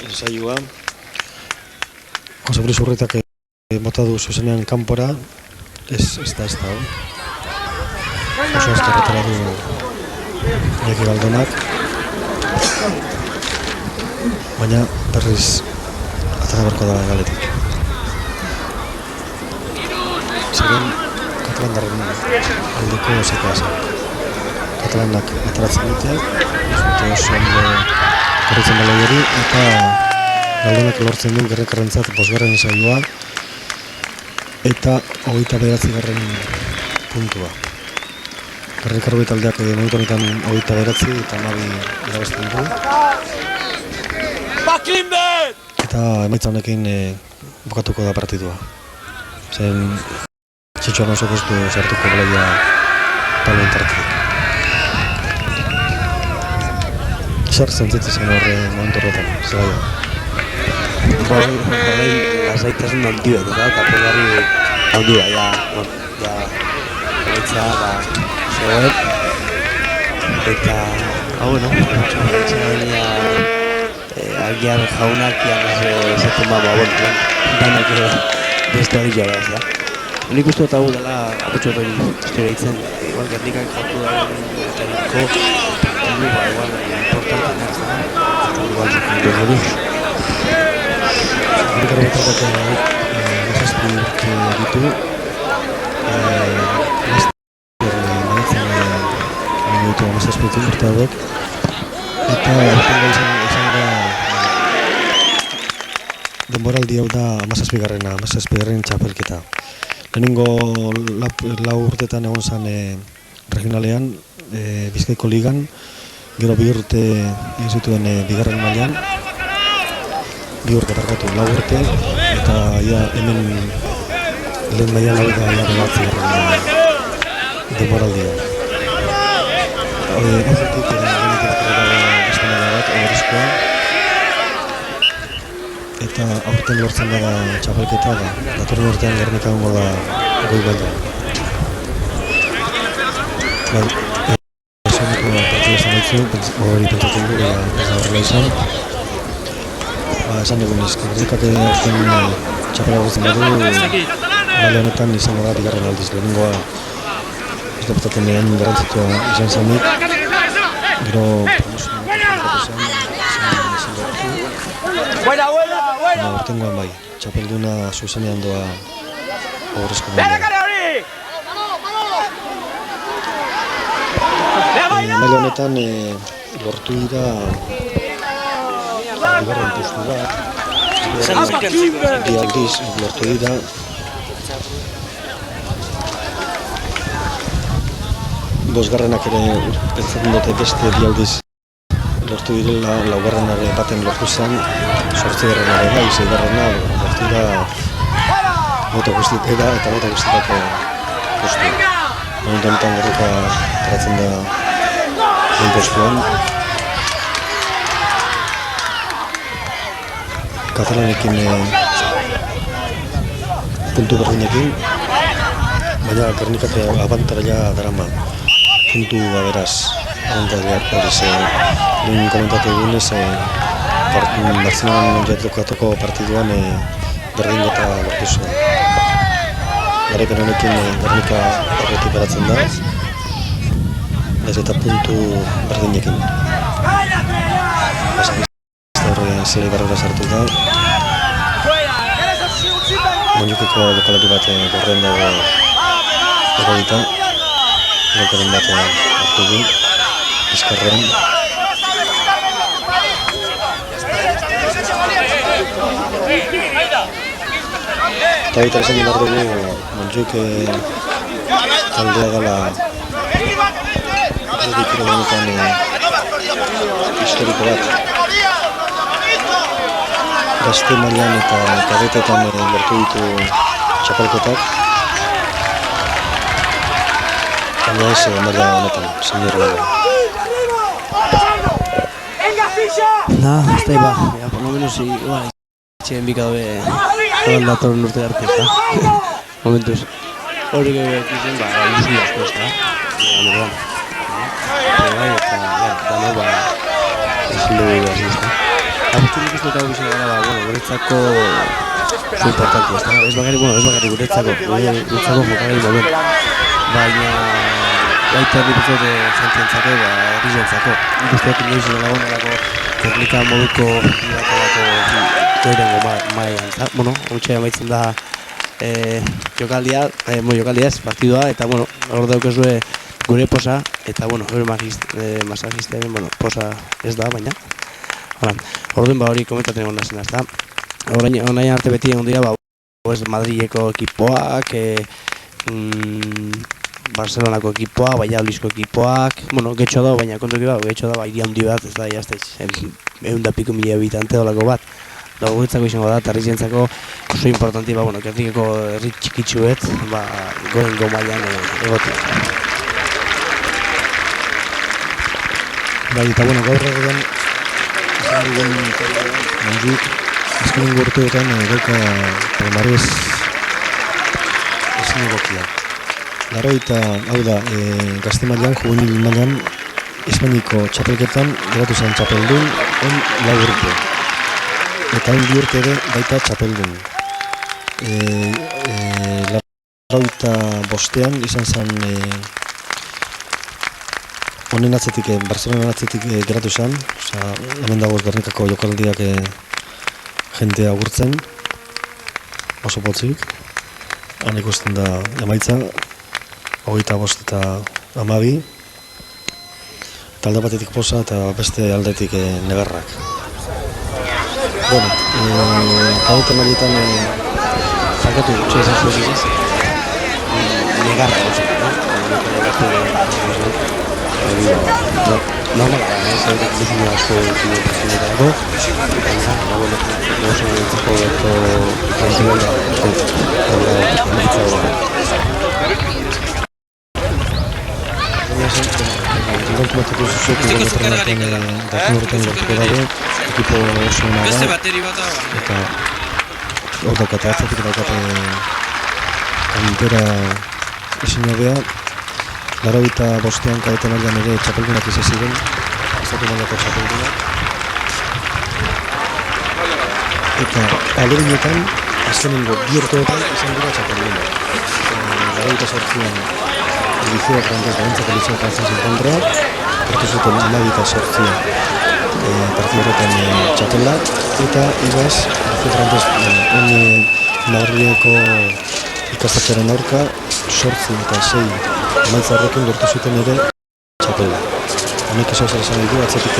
S1: ensaioa Jose Luis Urretak bota du zuzenean kanpora, ez da. Oso azterretara du Iñaki Baldonak, baina berriz atara berko da galetik. Zeren Katlandarren aldeko zekoa zen. Katalanak ataratzen dute, oso ondo korritzen balai hori, eta Baldonak lortzen du Gernikarrentzat 5. ensaioa eta 29. puntua. Gernikar taldeak momentu honetan 29 eta 12 irabazten du. Eta emaitza honekin bukatuko da partidua. Zen Txitxoan oso guztu sartuko belaia taloen tartik. Zer zentzitzen zen horre momentu horretan, zelaia?
S2: Horrein lasaitasun handi bat, eta pegarri handi bat, ja gaitza, zegoen, eta, bueno, agiar jaunak esaten danak beste hori joa behaz, da. Nik uste dut hau dela aputxo hori historia hitzen, igual Gernikak jatu dagoen etariko, igual importanten ez da, igual zekin hori.
S1: Gernikar batak mazazpi urte ditu, ditu mazazpi urte hauek, eta aurtengo izan da denboraldi hau da hamazazpigarren txapelketa. Lehenengo lau urtetan egon zen regionalean, Bizkaiko ligan, gero 2 urte egin zituen bigarren mailan, 2 urte barkatu, 4 urte, eta hemen lehen mailan hau da behatzigarren denboraldia. Horretik beste maila bat, oberizkoa, eta aurten lortzen da txapelketa da, datorren urtean Gernika egongo da goi mailan. Esaneko partida esan daitzu, hori pentsatzen du, ez da horrela izan. Esan dugunez, Gernikak aurten txapela gortzen badu, maila honetan izango da bigarren aldiz. Lehenengoa ez da petaten egin garrantzitua izan zanik, gero aurtengoan bai, txapelduna zuzenean doa Obrezko maila. Maila honetan lortu dira bigarren postu bat, bi aldiz lortu dira. Bosgarrenak ere pentsatzen dute beste bi aldiz lortu direla, laugarrenare baten lortu zen, 8garrenare bai, 6garrena lortu dira moto guztietara eta moto guztietako postu. Momentu honetan Gernika geratzen da lehen postuan. Katalanekin puntu berdinekin, baina Gernikak abantaila darama. Puntu beraz, abantaila hori lehen komentatu egunez, Bartzelonan jatokatoko partiduan berdingeta lortu zuen. Garaipen honekin Gernika horretik beratzen da, ez eta puntu berdinekin. Basakista horre zile barrera sartu da. Monjukeko jokalari bat gorren dago erorita. Golkaren bat hartu du, bizkarrean. Eta baita esan behar dugu, Montjuik taldea dela edikiro benetan historiko bat. Gazte mailan eta kadetetan lortu ditu txapelketak. Baina ez maila honetan, senyorra dago.
S2: Ez da iba, por lo menos igual etxeen bikadobe joan datorren urte arte, ezta? Momentuz. Hori izen, ilusi asko, ezta? Honetan. Bai, eta dano, ezin dugu hasi, ezta? Apustunik ez dut hau bizan gara, guretzako zu importanti, ezta? Ez bakarri guretzako jokalari momen. Baina baita nipuzot jentientzako, herrizentzako. Nik usteak inoiz nolako Gernika moduko goirengo mailan. Hortxe amaitzen da jokaldia ez, partidua, eta hor daukezue gure posa, eta hori masajistearen posa ez da, baina. Orduan hori komentatzen egon nazen, ezta. Orain arte beti egon dira, Madrileko ekipoak, Barcelonako ekipoa, Valladolidko ekipoak, getxo da, baina kontuki getxo da, hiri handi bat, ez da, jazteiz, 100.000 habitante olako bat. Guretzako izango da, eta herrizentzako oso importanti, Gernikako herri txikitsuet, gorengo mailan egotea.
S1: Eta gaur egun, izan dugun Montjuik, azkenengo urteetan dauka palmarez ezin egokia. Hau da, gazte mailan, juvenil mailan, Espainiko txapelketan geratu zen txapeldun, 4 urte. Eta 2 urte ere baita txapeldun. 95ean izan zen honen atzetik, Barcelonan atzetik geratu zen, hemen dagoz Gernikako jokaldiak jentea agurtzen, oso potzik, han ikusten da emaitza, 25 eta 12, talde batetik poza eta beste aldetik negarrak. Bueno, kadete mailetan
S2: Zakatu gutxe esan zuen ez? Negarra gutxe, no? Normala da, ez da bizin asko zinetarako, baina, oso nintzako beto kantzioa
S1: Kontumateko zuzuek gobernatzen dakin horretan lortuko dago, ekipo oso ona da, eta hor daukate atzatik daukate kantera ezin hobea, 85 kadete mailan ere txapeldunak izan ziren, estatu mailako txapeldunak. Eta alerinetan, azkenengo bi urteetan izan dira txapeldunak. 28an Liceo Frances Barentzako Liceo Frances kontra, hartu zuten 12 partidu horretan txapela, eta igaz, Liceo Frances Madrileko ikastetxearen aurka 8 eta 6 emaitza horrekin lortu zuten ere txapela. Honek esan zer esan ditu, atzetik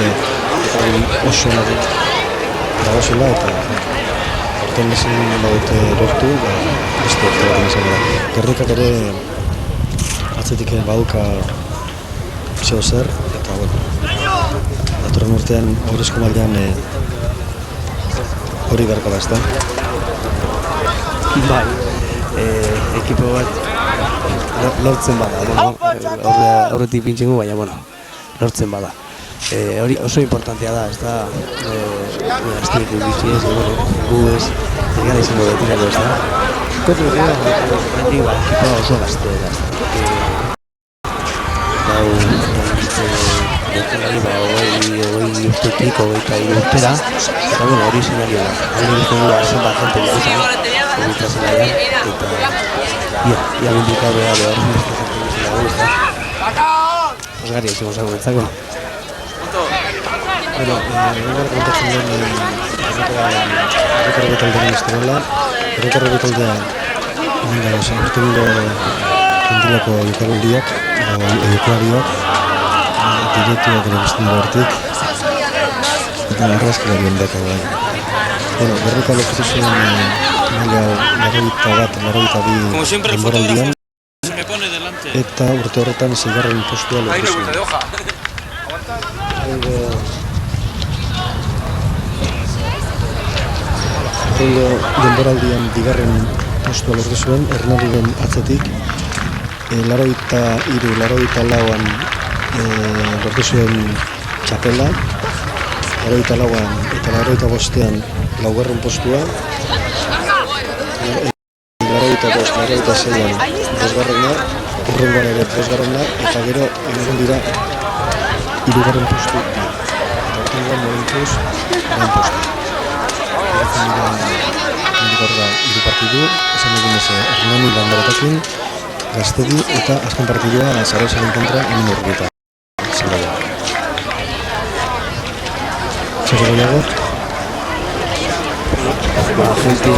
S1: oso nago dagozela, eta horten ezin badute lortu, beste baten izan gara. Gernikak ere atzetik baduka zeo zer, eta bueno, datorren urtean aurrezko mailan hori beharko da, ez da?
S2: Bai, ekipo bat lortzen bada, aurretik pintxengu, baina, bueno, lortzen bada. Hori oso importantea da, ez da, ez da ikusitzi ez, gu ez, gara izango betirako, ez da. Kontu gara, ekipo oso gazte da, ez da. Hau, hogei urtetik, 23 urtera, eta bueno, hori zenario da. Hori dugu zenbat jente ikusten, hori zelaian, eta ia bindika behar hori osgarria izango zago entzako.
S1: Bueno, egar kontatzen den errekarri betaldea iztenola, errekarri betaldea urtengo kontilako jokaldiak, jokalariak, direktuak ere bizten hortik, eta arrazkilari ondaka bai. Bueno, Gernika lortu zuen maila 92 denboraldian, eta urte horretan 6. postua lortu zuen. Horrengo denboraldian 2. postua lortu zuen, Hernaniren atzetik, 84an lortu zuen txapela, 84an eta 85an 4. postua, 85, 86an 5. Horrengoan ere 5. eta gero egon dira 3. postu, eta horrengoan momentuz 2. postu. Eratzen dira indikor da 3 partidu, esan dugun ez Hernani Landarotakin, Gaztedi eta azken partidua Zarautzaren kontra hemen urgeta. Zelaia. Zer gehiago?
S2: Gente,